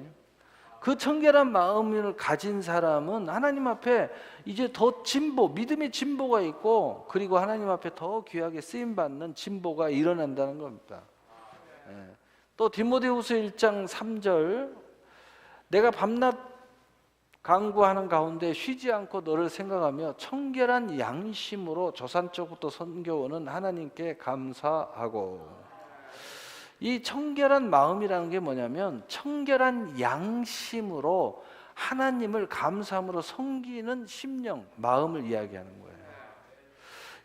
그 청결한 마음을 가진 사람은 하나님 앞에 이제 더 믿음의 진보가 있고 그리고 하나님 앞에 더 귀하게 쓰임받는 진보가 일어난다는 겁니다. 또 디모데후서 1장 3절 내가 밤낮 강구하는 가운데 쉬지 않고 너를 생각하며 청결한 양심으로 조산적부터 섬겨오는 하나님께 감사하고. 이 청결한 마음이라는 게 뭐냐면 청결한 양심으로 하나님을 감사함으로 섬기는 심령, 마음을 이야기하는 거예요.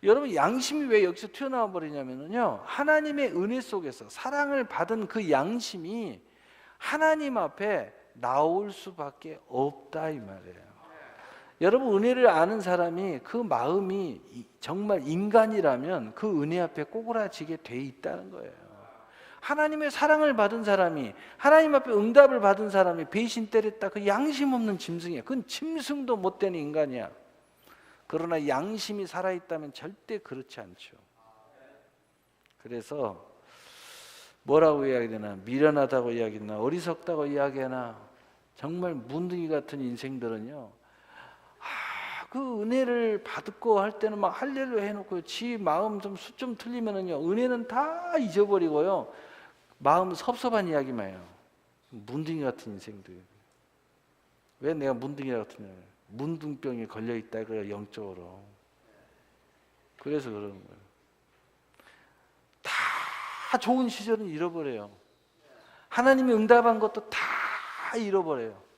여러분 양심이 왜 여기서 튀어나와 버리냐면요, 하나님의 은혜 속에서 사랑을 받은 그 양심이 하나님 앞에 나올 수밖에 없다 이 말이에요. 여러분 은혜를 아는 사람이 그 마음이 정말 인간이라면 그 은혜 앞에 꼬그라지게 돼 있다는 거예요. 하나님의 사랑을 받은 사람이 하나님 앞에 응답을 받은 사람이 배신 때렸다, 그 양심 없는 짐승이야. 그건 짐승도 못 되는 인간이야. 그러나 양심이 살아있다면 절대 그렇지 않죠. 그래서 뭐라고 이야기되나? 미련하다고 이야기하나? 어리석다고 이야기하나? 정말 문둥이 같은 인생들은요, 그 은혜를 받고 할 때는 막 할렐루야 해놓고 지 마음 좀 수 좀 틀리면은요, 은혜는 다 잊어버리고요, 마음 섭섭한 이야기만 해요. 문둥이 같은 인생들. 왜 내가 문둥이라고 하냐? 문둥병에 걸려 있다 그래요, 영적으로. 그래서 그러는 거예요. 다 좋은 시절은 잃어버려요. 하나님이 응답한 것도 다 잃어버려요.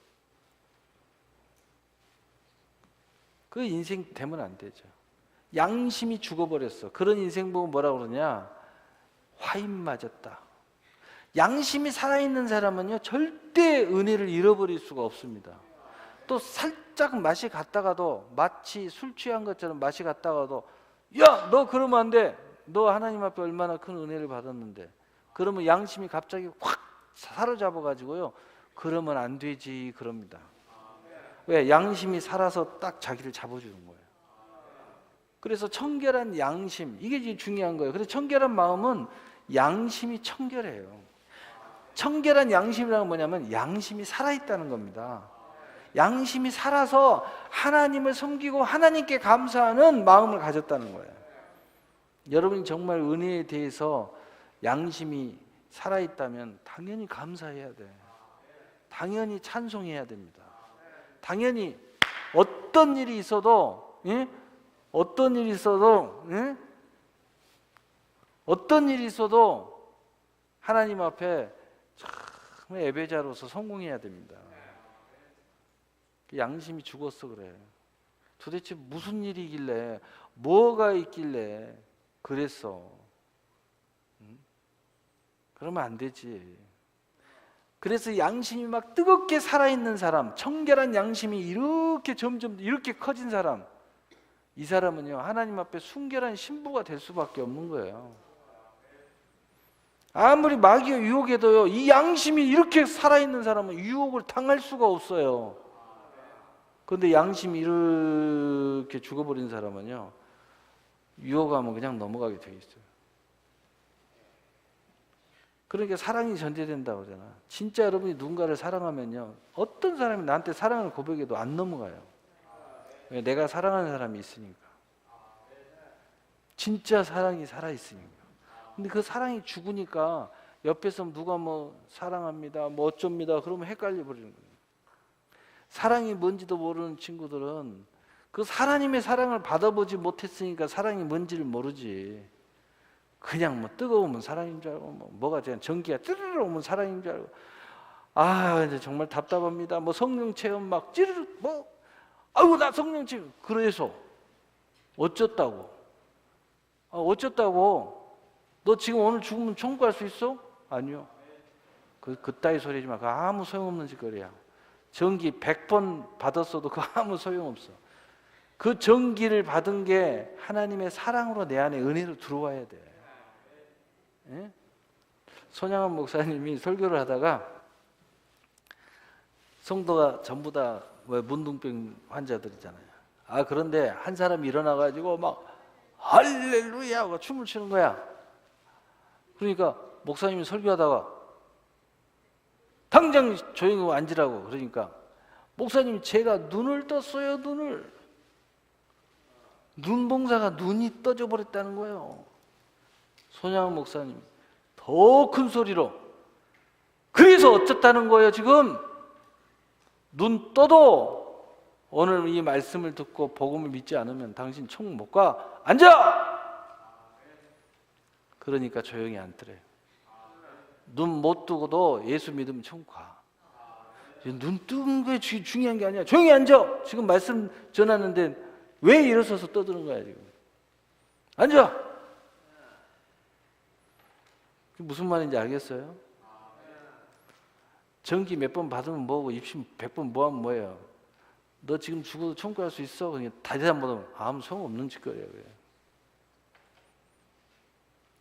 그 인생 되면 안 되죠. 양심이 죽어버렸어. 그런 인생 보고 뭐라 그러냐? 화인 맞았다. 양심이 살아있는 사람은요, 절대 은혜를 잃어버릴 수가 없습니다. 또 살짝 맛이 갔다가도, 마치 술 취한 것처럼 맛이 갔다가도, 야, 너 그러면 안 돼. 너 하나님 앞에 얼마나 큰 은혜를 받았는데. 그러면 양심이 갑자기 확 사로잡아가지고요, 그러면 안 되지, 그럽니다. 왜? 양심이 살아서 딱 자기를 잡아주는 거예요. 그래서 청결한 양심, 이게 제일 중요한 거예요. 그래서 청결한 마음은 양심이 청결해요. 청결한 양심이라는 건 뭐냐면 양심이 살아있다는 겁니다. 양심이 살아서 하나님을 섬기고 하나님께 감사하는 마음을 가졌다는 거예요. 여러분이 정말 은혜에 대해서 양심이 살아있다면 당연히 감사해야 돼. 당연히 찬송해야 됩니다. 당연히 어떤 일이 있어도, 예? 어떤 일이 있어도, 예? 어떤 일이 있어도 하나님 앞에 참 예배자로서 성공해야 됩니다. 양심이 죽었어 그래. 도대체 무슨 일이길래, 뭐가 있길래 그랬어? 그러면 안 되지. 그래서 양심이 막 뜨겁게 살아있는 사람, 청결한 양심이 이렇게 점점 이렇게 커진 사람, 이 사람은요, 하나님 앞에 순결한 신부가 될 수밖에 없는 거예요. 아무리 마귀의 유혹에도요, 이 양심이 이렇게 살아있는 사람은 유혹을 당할 수가 없어요. 그런데 양심이 이렇게 죽어버린 사람은요, 유혹하면 그냥 넘어가게 돼 있어요. 그러니까 사랑이 전제된다고 하잖아. 진짜 여러분이 누군가를 사랑하면요, 어떤 사람이 나한테 사랑을 고백해도 안 넘어가요. 왜? 내가 사랑하는 사람이 있으니까. 진짜 사랑이 살아있으니까. 근데 그 사랑이 죽으니까 옆에서 누가 뭐 사랑합니다, 뭐 어쩝니다, 그러면 헷갈려 버리는 거예요. 사랑이 뭔지도 모르는 친구들은 그 하나님의 사랑을 받아보지 못했으니까 사랑이 뭔지를 모르지. 그냥 뭐 뜨거우면 사랑인 줄 알고, 뭐가 그냥 전기가 찌르르 오면 사랑인 줄 알고, 아 이제 정말 답답합니다. 뭐 성령 체험 막 찌르르 뭐, 아이고 나 성령 체험. 그래서 어쩌다고? 어쩌다고? 너 지금 오늘 죽으면 천국 갈 수 있어? 아니요. 그따위 소리 하지 마. 그거 아무 소용없는 짓거리야. 전기 100번 받았어도 그거 아무 소용없어. 그 전기를 받은 게 하나님의 사랑으로 내 안에 은혜로 들어와야 돼. 예? 손양원 목사님이 설교를 하다가 성도가 전부 다 문둥병 환자들이잖아요. 그런데 한 사람이 일어나가지고 막 할렐루야 하고 춤을 추는 거야. 그러니까 목사님이 설교하다가 당장 조용히 앉으라고 그러니까 목사님이 제가 눈을 떴어요. 눈봉사가 눈이 떠져 버렸다는 거예요. 손양원 목사님 더 큰 소리로, 그래서 어쩌다는 거예요. 지금 눈 떠도 오늘 이 말씀을 듣고 복음을 믿지 않으면 당신 천국 못 가. 앉아! 그러니까 조용히 앉더래요. 눈 못 뜨고도 예수 믿으면 천국 가. 눈 뜨는 게 중요한 게 아니야. 조용히 앉아! 지금 말씀 전하는데 왜 일어서서 떠드는 거야 지금? 앉아! 무슨 말인지 알겠어요? 전기 몇 번 받으면 뭐고 입심 100번 뭐하면 뭐예요? 너 지금 죽어도 천국 갈 수 있어? 그냥 대답 못하면 아무 소용없는 짓거리야.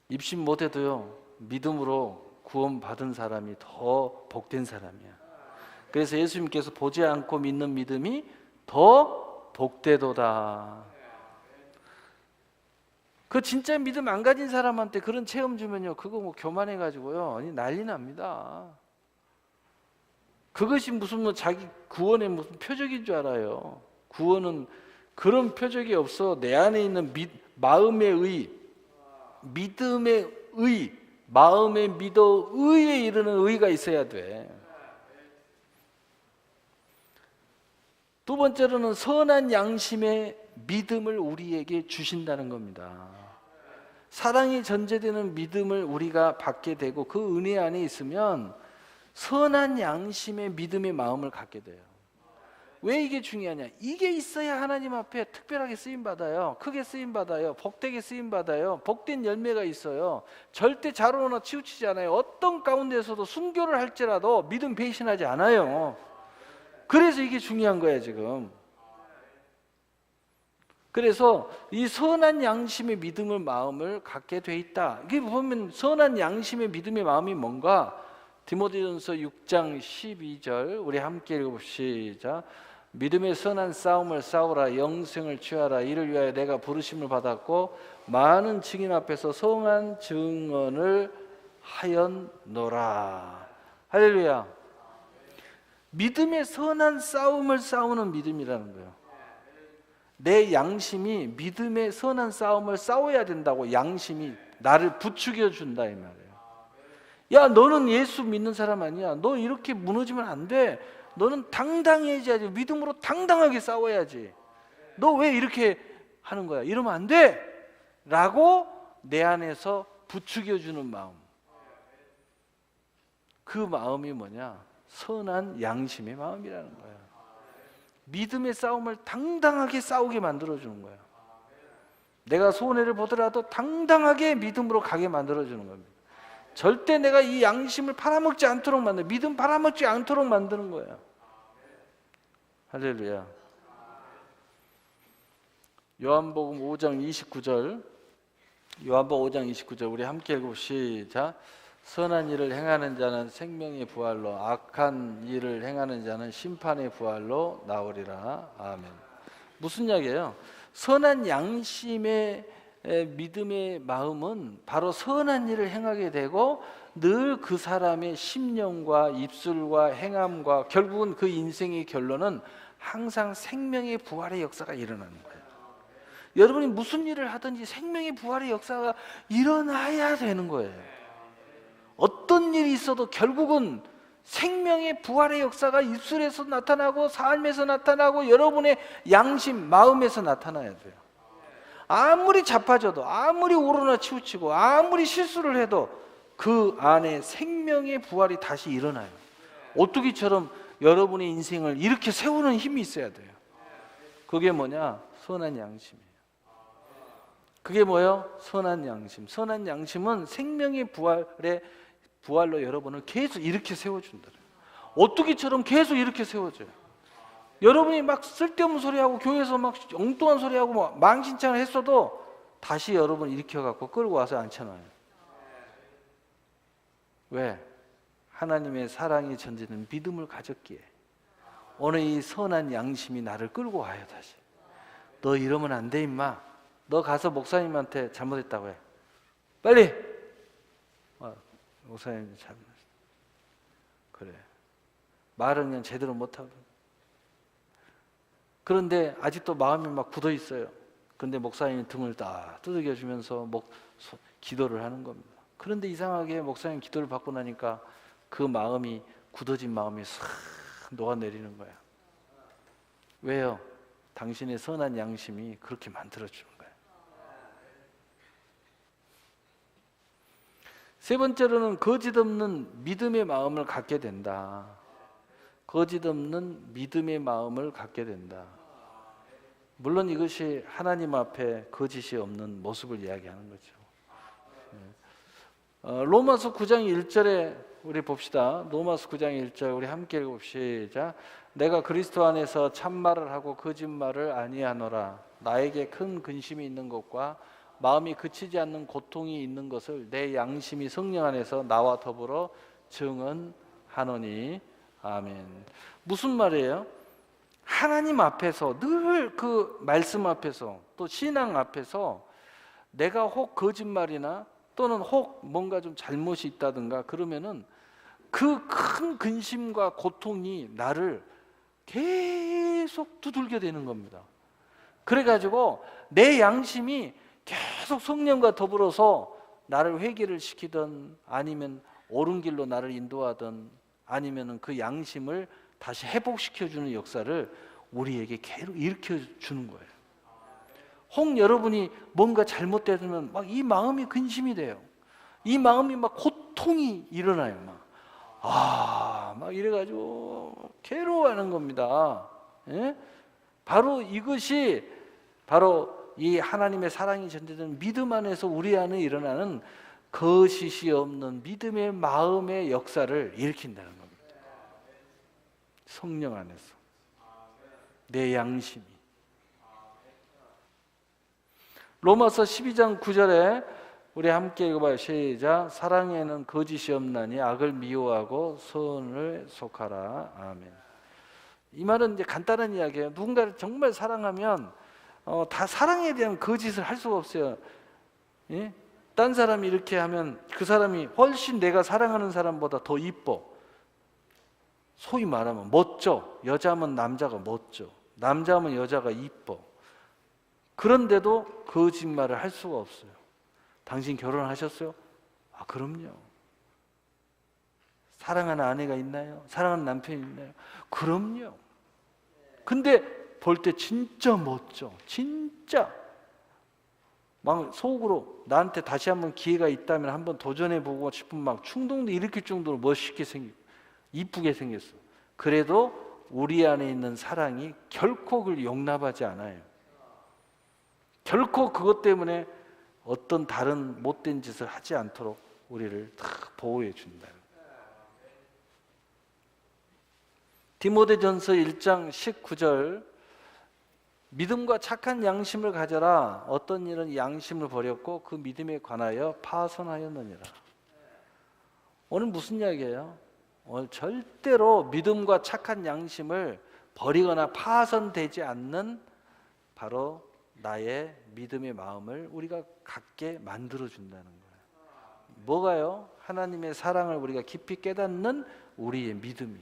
입심 못해도요, 믿음으로 구원받은 사람이 더 복된 사람이야. 그래서 예수님께서 보지 않고 믿는 믿음이 더 복되도다. 그 진짜 믿음 안 가진 사람한테 그런 체험 주면요, 그거 뭐 교만해가지고요, 아니 난리 납니다. 그것이 무슨 뭐 자기 구원의 무슨 표적인 줄 알아요. 구원은 그런 표적이 없어. 내 안에 있는 마음의 의, 믿음의 의, 마음의 믿어 의에 이르는 의가 있어야 돼. 두 번째로는 선한 양심의 믿음을 우리에게 주신다는 겁니다. 사랑이 전제되는 믿음을 우리가 받게 되고 그 은혜 안에 있으면 선한 양심의 믿음의 마음을 갖게 돼요. 왜 이게 중요하냐? 이게 있어야 하나님 앞에 특별하게 쓰임 받아요. 크게 쓰임 받아요. 복되게 쓰임 받아요. 복된 열매가 있어요. 절대 자로나 치우치지 않아요. 어떤 가운데서도 순교를 할지라도 믿음 배신하지 않아요. 그래서 이게 중요한 거야 지금. 그래서 이 선한 양심의 믿음의 마음을 갖게 돼 있다. 이게 보면 선한 양심의 믿음의 마음이 뭔가? 디모데전서 6장 12절 우리 함께 읽어봅시다. 믿음의 선한 싸움을 싸우라. 영생을 취하라. 이를 위하여 내가 부르심을 받았고 많은 증인 앞에서 성한 증언을 하였노라. 할렐루야. 믿음의 선한 싸움을 싸우는 믿음이라는 거예요. 내 양심이 믿음의 선한 싸움을 싸워야 된다고. 양심이 나를 부추겨 준다 이 말이에요. 야, 너는 예수 믿는 사람 아니야. 너 이렇게 무너지면 안 돼. 너는 당당해야지. 믿음으로 당당하게 싸워야지. 너 왜 이렇게 하는 거야? 이러면 안 돼. 라고 내 안에서 부추겨 주는 마음. 그 마음이 뭐냐? 선한 양심의 마음이라는 거야. 믿음의 싸움을 당당하게 싸우게 만들어주는 거야. 내가 손해를 보더라도 당당하게 믿음으로 가게 만들어주는 겁니다. 절대 내가 이 양심을 팔아먹지 않도록 만드는, 믿음 팔아먹지 않도록 만드는 거야. 할렐루야. 요한복음 5장 29절, 요한복음 5장 29절 우리 함께 읽읍시다. 선한 일을 행하는 자는 생명의 부활로, 악한 일을 행하는 자는 심판의 부활로 나오리라. 아멘. 무슨 이야기예요? 선한 양심의 믿음의 마음은 바로 선한 일을 행하게 되고 늘 그 사람의 심령과 입술과 행함과 결국은 그 인생의 결론은 항상 생명의 부활의 역사가 일어나는 거예요. 여러분이 무슨 일을 하든지 생명의 부활의 역사가 일어나야 되는 거예요. 어떤 일이 있어도 결국은 생명의 부활의 역사가 입술에서 나타나고 삶에서 나타나고 여러분의 양심, 마음에서 나타나야 돼요. 아무리 자빠져도, 아무리 오르나 치우치고, 아무리 실수를 해도 그 안에 생명의 부활이 다시 일어나요. 오뚜기처럼 여러분의 인생을 이렇게 세우는 힘이 있어야 돼요. 그게 뭐냐? 선한 양심이에요. 그게 뭐예요? 선한 양심. 선한 양심은 생명의 부활로 여러분을 계속 이렇게 세워준다. 오뚜기처럼 계속 이렇게 세워줘요. 여러분이 막 쓸데없는 소리하고 교회에서 막 엉뚱한 소리하고 막 망신창을 했어도 다시 여러분 일으켜갖고 끌고 와서 앉혀놔요. 왜? 하나님의 사랑이 전제된 믿음을 가졌기에. 오늘 이 선한 양심이 나를 끌고 와요. 다시 너 이러면 안 돼 임마. 너 가서 목사님한테 잘못했다고 해. 빨리. 목사님 잘못했어. 그래. 말은 그냥 제대로 못하고. 그런데 아직도 마음이 막 굳어 있어요. 근데 목사님이 등을 딱 두들겨 주면서 기도를 하는 겁니다. 그런데 이상하게 목사님 기도를 받고 나니까 그 마음이, 굳어진 마음이 싹 녹아내리는 거야. 왜요? 당신의 선한 양심이 그렇게 만들어주는 거예요. 세 번째로는 거짓 없는 믿음의 마음을 갖게 된다. 거짓 없는 믿음의 마음을 갖게 된다. 물론 이것이 하나님 앞에 거짓이 없는 모습을 이야기하는 거죠. 로마서 9장 1절에 우리 봅시다. 로마서 9장 1절 우리 함께 읽읍시다. 내가 그리스도 안에서 참말을 하고 거짓말을 아니하노라. 나에게 큰 근심이 있는 것과 마음이 그치지 않는 고통이 있는 것을 내 양심이 성령 안에서 나와 더불어 증언하노니. 아멘. 무슨 말이에요? 하나님 앞에서 늘 그 말씀 앞에서 또 신앙 앞에서 내가 혹 거짓말이나 또는 혹 뭔가 좀 잘못이 있다든가 그러면은 그 큰 근심과 고통이 나를 계속 두들겨 대는 겁니다. 그래가지고 내 양심이 계속 성령과 더불어서 나를 회개를 시키든 아니면 옳은 길로 나를 인도하든 아니면 그 양심을 다시 회복시켜주는 역사를 우리에게 계속 일으켜주는 거예요. 혹 여러분이 뭔가 잘못되면 막 이 마음이 근심이 돼요. 이 마음이 막 고통이 일어나요. 막 이래가지고 괴로워하는 겁니다. 예? 바로 이것이 바로 이 하나님의 사랑이 전제되는 믿음 안에서 우리 안에 일어나는 거짓이 없는 믿음의 마음의 역사를 일으킨다는 겁니다. 성령 안에서 내 양심이. 로마서 12장 9절에 우리 함께 읽어봐요. 시작. 사랑에는 거짓이 없나니 악을 미워하고 선을 속하라. 아멘. 이 말은 이제 간단한 이야기예요. 누군가를 정말 사랑하면 다 사랑에 대한 거짓을 할 수가 없어요. 예? 딴 사람이 이렇게 하면 그 사람이 훨씬 내가 사랑하는 사람보다 더 이뻐. 소위 말하면 멋져. 여자면 남자가 멋져. 남자면 여자가 이뻐. 그런데도 거짓말을 할 수가 없어요. 당신 결혼하셨어요? 아, 그럼요. 사랑하는 아내가 있나요? 사랑하는 남편이 있나요? 그럼요. 근데 볼 때 진짜 멋져. 진짜. 막 속으로 나한테 다시 한번 기회가 있다면 한번 도전해보고 싶은 막 충동도 일으킬 정도로 멋있게 생기고 이쁘게 생겼어. 그래도 우리 안에 있는 사랑이 결코 그걸 용납하지 않아요. 결코 그것 때문에 어떤 다른 못된 짓을 하지 않도록 우리를 다 보호해 준다. 디모데전서 1장 19절 믿음과 착한 양심을 가져라. 어떤 일은 양심을 버렸고 그 믿음에 관하여 파손하였느니라. 오늘 무슨 이야기예요? 오늘 절대로 믿음과 착한 양심을 버리거나 파손되지 않는 바로 나의 믿음의 마음을 우리가 갖게 만들어준다는 거예요. 뭐가요? 하나님의 사랑을 우리가 깊이 깨닫는 우리의 믿음이.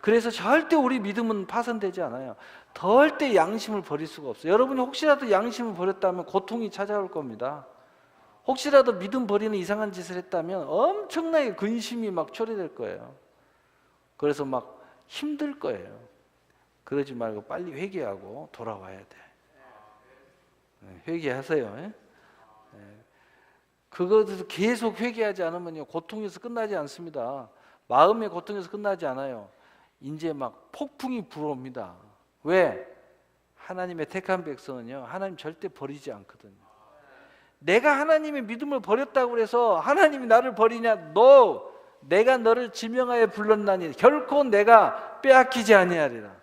그래서 절대 우리 믿음은 파손되지 않아요. 절대 양심을 버릴 수가 없어요. 여러분이 혹시라도 양심을 버렸다면 고통이 찾아올 겁니다. 혹시라도 믿음 버리는 이상한 짓을 했다면 엄청나게 근심이 막 초래될 거예요. 그래서 막 힘들 거예요. 그러지 말고 빨리 회개하고 돌아와야 돼. 회개하세요. 그것을 계속 회개하지 않으면요, 고통에서 끝나지 않습니다. 마음의 고통에서 끝나지 않아요. 이제 막 폭풍이 불어옵니다. 왜? 하나님의 택한 백성은요, 하나님 절대 버리지 않거든요. 내가 하나님의 믿음을 버렸다고 해서 하나님이 나를 버리냐? 너, 내가 너를 지명하여 불렀나니 결코 내가 빼앗기지 아니하리라.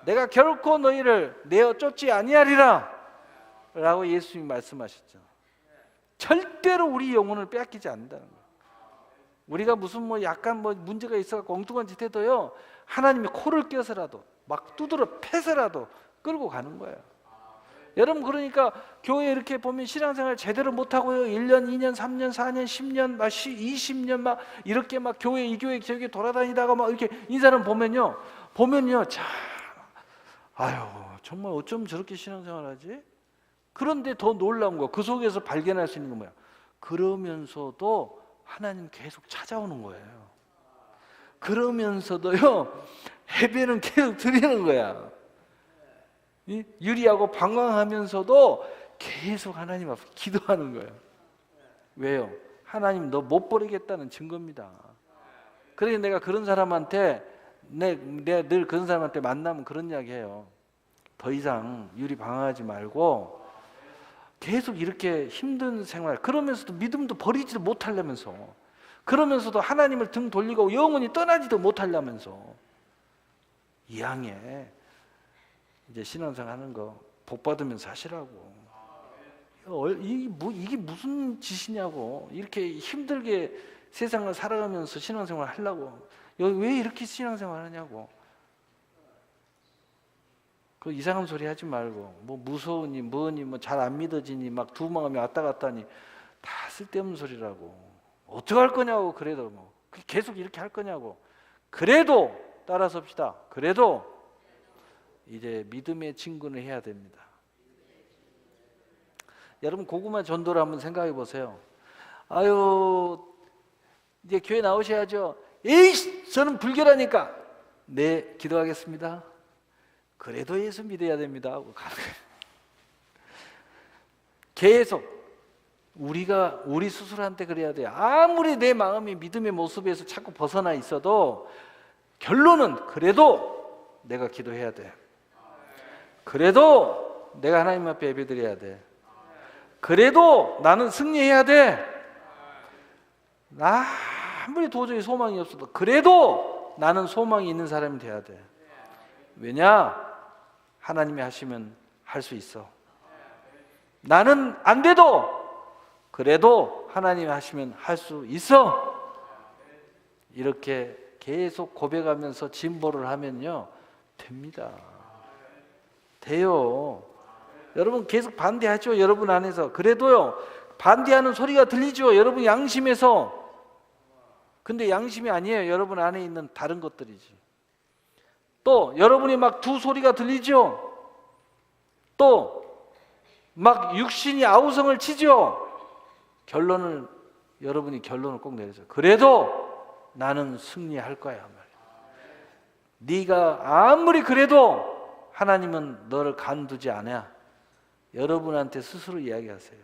내가 결코 너희를 내어 쫓지 아니하리라 라고 예수님이 말씀하셨죠. 절대로 우리 영혼을 빼앗기지 않는다는 거예요. 우리가 무슨 약간 문제가 있어서 엉뚱한 짓 해도요, 하나님이 코를 껴서라도 막 두드러 패서라도 끌고 가는 거예요. 여러분, 그러니까 교회 이렇게 보면 신앙생활 제대로 못하고요, 1년, 2년, 3년, 4년, 10년, 막 20년 막 이렇게 막 교회 이 교회 저 교회 돌아다니다가 막 이렇게 인사를 보면요 참, 아유, 정말 어쩜 저렇게 신앙생활하지? 그런데 더 놀라운 거, 그 속에서 발견할 수 있는 건 뭐야? 그러면서도 하나님 계속 찾아오는 거예요. 그러면서도요, 예배는 계속 드리는 거야. 유리하고 방황하면서도 계속 하나님 앞에 기도하는 거예요. 왜요? 하나님 너 못 버리겠다는 증거입니다. 그래서 내가 그런 사람한테 내가 늘 그런 사람한테 만나면 그런 이야기 해요. 더 이상 유리 방황하지 말고 계속 이렇게 힘든 생활, 그러면서도 믿음도 버리지도 못하려면서, 그러면서도 하나님을 등 돌리고 영원히 떠나지도 못하려면서, 이왕에 이제 신앙생활 하는 거 복 받으면서 하시라고. 이게 무슨 짓이냐고. 이렇게 힘들게 세상을 살아가면서 신앙생활 하려고. 왜 이렇게 신앙생활 하냐고. 그 이상한 소리 하지 말고 뭐 무서우니 뭐니 뭐 잘 안 믿어지니 막 두 마음이 왔다 갔다 하니 다 쓸데없는 소리라고. 어떡할 거냐고. 그래도 뭐 계속 이렇게 할 거냐고. 그래도 따라섭시다. 그래도 이제 믿음의 친구는 해야 됩니다. 여러분 고구마 전도를 한번 생각해 보세요. 아유 이제 교회 나오셔야죠. 에이 저는 불교라니까. 네 기도하겠습니다. 그래도 예수 믿어야 됩니다 하고 가는 거예요. 계속 우리 스스로한테 그래야 돼요. 아무리 내 마음이 믿음의 모습에서 자꾸 벗어나 있어도 결론은 그래도 내가 기도해야 돼. 그래도 내가 하나님 앞에 예배드려야 돼. 그래도 나는 승리해야 돼. 아무리 도저히 소망이 없어도 그래도 나는 소망이 있는 사람이 돼야 돼. 왜냐? 하나님이 하시면 할 수 있어. 나는 안 돼도 그래도 하나님이 하시면 할 수 있어. 이렇게 계속 고백하면서 진보를 하면요 됩니다. 돼요. 여러분 계속 반대하죠. 여러분 안에서. 그래도요 반대하는 소리가 들리죠. 여러분 양심에서. 근데 양심이 아니에요. 여러분 안에 있는 다른 것들이지. 또 여러분이 막 두 소리가 들리죠. 또 막 육신이 아우성을 치죠. 여러분이 결론을 꼭 내리세요. 그래도 나는 승리할 거야 말이야. 네가 아무리 그래도 하나님은 너를 간두지 않아. 여러분한테 스스로 이야기하세요.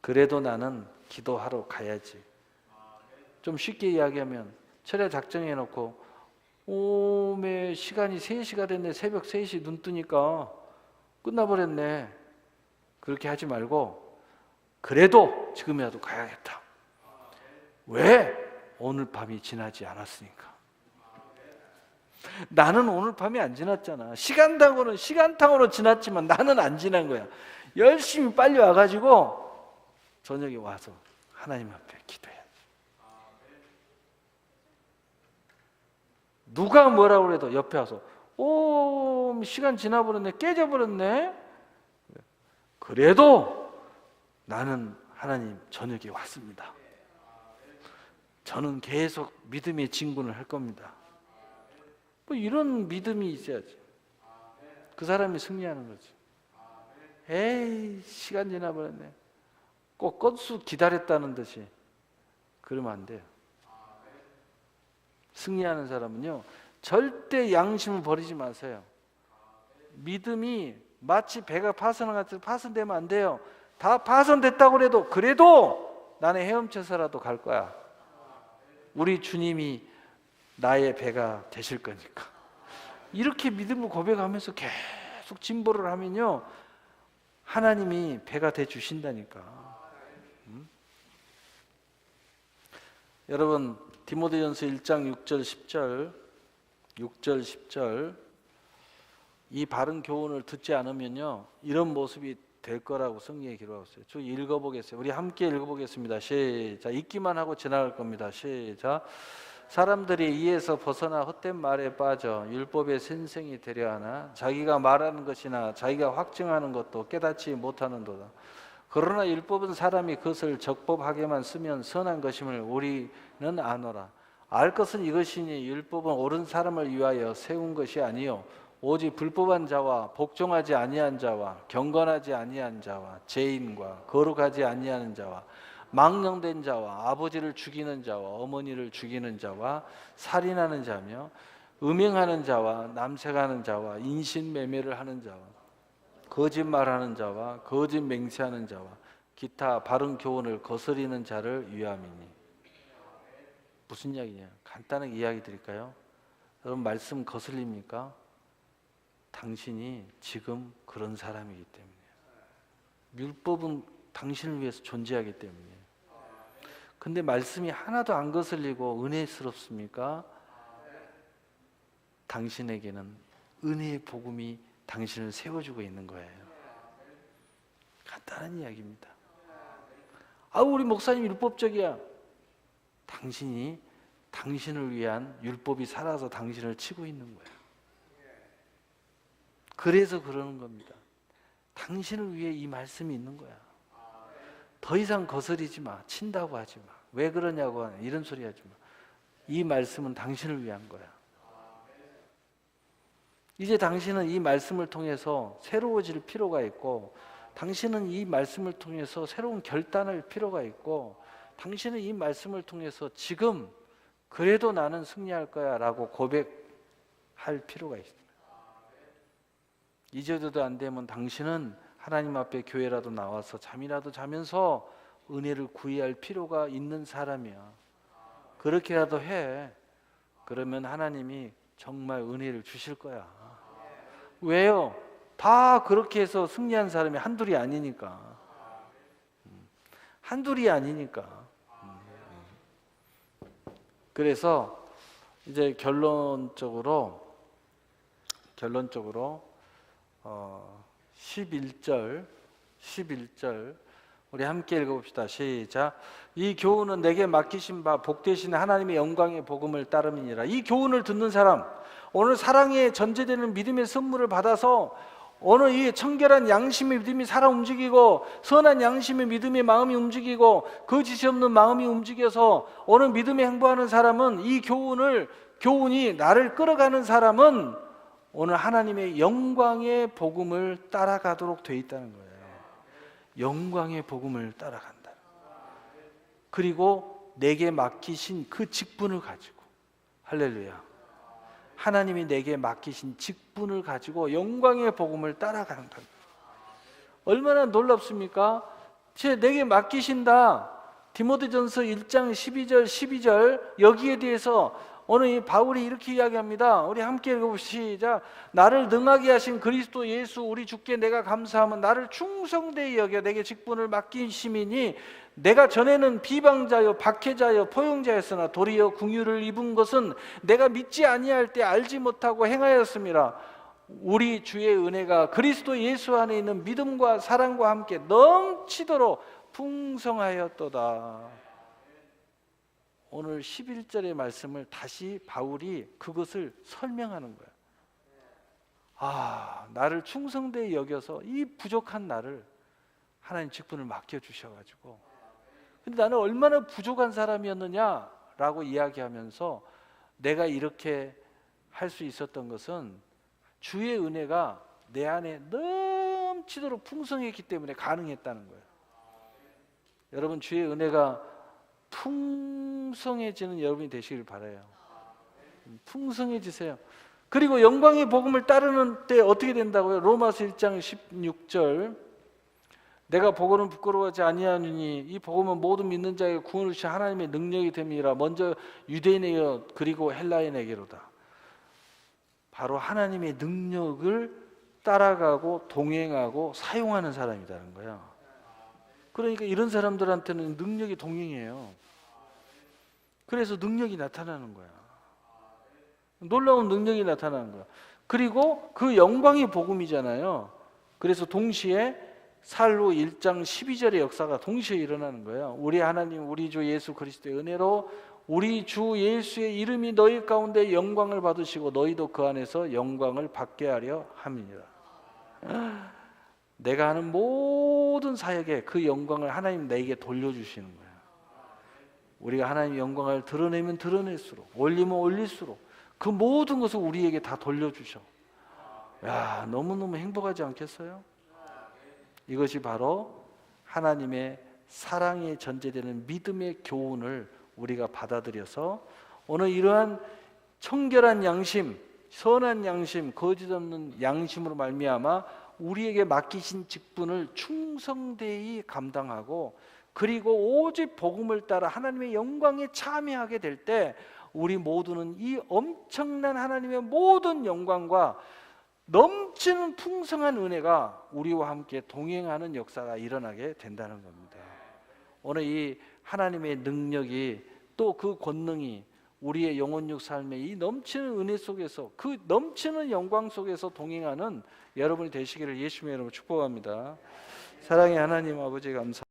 그래도 나는 기도하러 가야지. 좀 쉽게 이야기하면 철야 작정해놓고 오메 시간이 3시가 됐네. 새벽 3시 눈 뜨니까 끝나버렸네. 그렇게 하지 말고 그래도 지금이라도 가야겠다. 왜? 오늘 밤이 지나지 않았으니까. 나는 오늘 밤이 안 지났잖아. 시간탕으로 지났지만 나는 안 지난 거야. 열심히 빨리 와가지고 저녁에 와서 하나님 앞에 기도해. 누가 뭐라고 해도 옆에 와서 오 시간 지나버렸네. 깨져버렸네. 그래도 나는 하나님 저녁에 왔습니다. 저는 계속 믿음의 진군을 할 겁니다. 뭐 이런 믿음이 있어야지. 그 사람이 승리하는 거지. 에이 시간 지나버렸네. 꼭 건수 기다렸다는 듯이 그러면 안 돼요. 승리하는 사람은요 절대 양심을 버리지 마세요. 믿음이 마치 배가 파손되면 안 돼요. 다 파손됐다고 그래도 나는 헤엄쳐서라도 갈 거야. 우리 주님이 나의 배가 되실 거니까. 이렇게 믿음을 고백하면서 계속 진보를 하면요 하나님이 배가 돼 주신다니까. 여러분 디모데전서 1장 6절 10절 이 바른 교훈을 듣지 않으면요 이런 모습이 될 거라고 성경에 기록하고 있어요. 저 읽어보겠어요. 우리 함께 읽어보겠습니다. 시작. 읽기만 하고 지나갈 겁니다. 시작. 사람들이 이에서 벗어나 헛된 말에 빠져 율법의 선생이 되려 하나 자기가 말하는 것이나 자기가 확증하는 것도 깨닫지 못하는도다. 그러나 율법은 사람이 그것을 적법하게만 쓰면 선한 것임을 우리는 아노라. 알 것은 이것이니 율법은 옳은 사람을 위하여 세운 것이 아니요 오직 불법한 자와 복종하지 아니한 자와 경건하지 아니한 자와 죄인과 거룩하지 아니하는 자와 망령된 자와 아버지를 죽이는 자와 어머니를 죽이는 자와 살인하는 자며 음행하는 자와 남색하는 자와 인신매매를 하는 자와 거짓말하는 자와 거짓 맹세하는 자와 기타 바른 교훈을 거스리는 자를 위함이니. 무슨 이야기냐? 간단하게 이야기 드릴까요? 여러분 말씀 거슬립니까? 당신이 지금 그런 사람이기 때문이에요. 율법은 당신을 위해서 존재하기 때문이에요. 근데 말씀이 하나도 안 거슬리고 은혜스럽습니까? 당신에게는 은혜의 복음이 당신을 세워주고 있는 거예요. 간단한 이야기입니다. 우리 목사님 율법적이야. 당신이 당신을 위한 율법이 살아서 당신을 치고 있는 거예요. 그래서 그러는 겁니다. 당신을 위해 이 말씀이 있는 거야. 더 이상 거스리지 마. 친다고 하지 마. 왜 그러냐고 이런 소리 하지 마. 이 말씀은 당신을 위한 거야. 이제 당신은 이 말씀을 통해서 새로워질 필요가 있고, 당신은 이 말씀을 통해서 새로운 결단할 필요가 있고, 당신은 이 말씀을 통해서 지금 그래도 나는 승리할 거야 라고 고백할 필요가 있습니다. 이제도 안 되면 당신은 하나님 앞에 교회라도 나와서 잠이라도 자면서 은혜를 구해야 할 필요가 있는 사람이야. 그렇게라도 해. 그러면 하나님이 정말 은혜를 주실 거야. 왜요? 다 그렇게 해서 승리한 사람이 한둘이 아니니까. 한둘이 아니니까. 그래서 이제 결론적으로 11절 우리 함께 읽어봅시다. 시작. 이 교훈은 내게 맡기신 바 복되신 하나님의 영광의 복음을 따름이니라. 이 교훈을 듣는 사람, 오늘 사랑에 전제되는 믿음의 선물을 받아서 오늘 이 청결한 양심의 믿음이 살아 움직이고, 선한 양심의 믿음의 마음이 움직이고, 거짓이 없는 마음이 움직여서 오늘 믿음에 행보하는 사람은, 이 교훈이 나를 끌어가는 사람은 오늘 하나님의 영광의 복음을 따라가도록 돼 있다는 거예요. 영광의 복음을 따라간다. 그리고 내게 맡기신 그 직분을 가지고, 할렐루야, 하나님이 내게 맡기신 직분을 가지고 영광의 복음을 따라간다. 얼마나 놀랍습니까? 내게 맡기신다. 디모데전서 1장 12절 여기에 대해서 오늘 이 바울이 이렇게 이야기합니다. 우리 함께 읽어보시자. 나를 능하게 하신 그리스도 예수 우리 주께 내가 감사하면 나를 충성되이 여겨 내게 직분을 맡기심이니, 내가 전에는 비방자요 박해자요 포용자였으나 도리어 긍휼을 입은 것은 내가 믿지 아니할 때 알지 못하고 행하였습니다. 우리 주의 은혜가 그리스도 예수 안에 있는 믿음과 사랑과 함께 넘치도록 풍성하였도다. 오늘 11절의 말씀을 다시 바울이 그것을 설명하는 거예요. 나를 충성되이 여겨서 이 부족한 나를 하나님 직분을 맡겨주셔가지고, 근데 나는 얼마나 부족한 사람이었느냐라고 이야기하면서 내가 이렇게 할 수 있었던 것은 주의 은혜가 내 안에 넘치도록 풍성했기 때문에 가능했다는 거예요. 여러분, 주의 은혜가 풍성해지는 여러분이 되시길 바라요. 풍성해지세요. 그리고 영광의 복음을 따르는 때 어떻게 된다고요? 로마서 1장 16절. 내가 복음은 부끄러워하지 아니하느니 이 복음은 모든 믿는 자에게 구원을 주신 하나님의 능력이 됨이라. 먼저 유대인에게 그리고 헬라인에게로다. 바로 하나님의 능력을 따라가고 동행하고 사용하는 사람이라는 거예요. 그러니까 이런 사람들한테는 능력이 동행해요. 그래서 능력이 나타나는 거야. 놀라운 능력이 나타나는 거야. 그리고 그 영광이 복음이잖아요. 그래서 동시에 살로 1장 12절의 역사가 동시에 일어나는 거예요. 우리 하나님 우리 주 예수 그리스도의 은혜로 우리 주 예수의 이름이 너희 가운데 영광을 받으시고 너희도 그 안에서 영광을 받게 하려 함이니라. 내가 하는 모든 사역에 그 영광을 하나님 내게 돌려주시는 거예요. 우리가 하나님의 영광을 드러내면 드러낼수록, 올리면 올릴수록 그 모든 것을 우리에게 다 돌려주셔. 야, 너무너무 행복하지 않겠어요? 이것이 바로 하나님의 사랑에 전제되는 믿음의 교훈을 우리가 받아들여서 오늘 이러한 청결한 양심, 선한 양심, 거짓 없는 양심으로 말미암아 우리에게 맡기신 직분을 충성되이 감당하고, 그리고 오직 복음을 따라 하나님의 영광에 참여하게 될 때 우리 모두는 이 엄청난 하나님의 모든 영광과 넘치는 풍성한 은혜가 우리와 함께 동행하는 역사가 일어나게 된다는 겁니다. 오늘 이 하나님의 능력이, 또 그 권능이 우리의 영혼육 삶의 이 넘치는 은혜 속에서, 그 넘치는 영광 속에서 동행하는 여러분이 되시기를 예수님의 이름으로 축복합니다. 사랑의 하나님 아버지 감사합니다.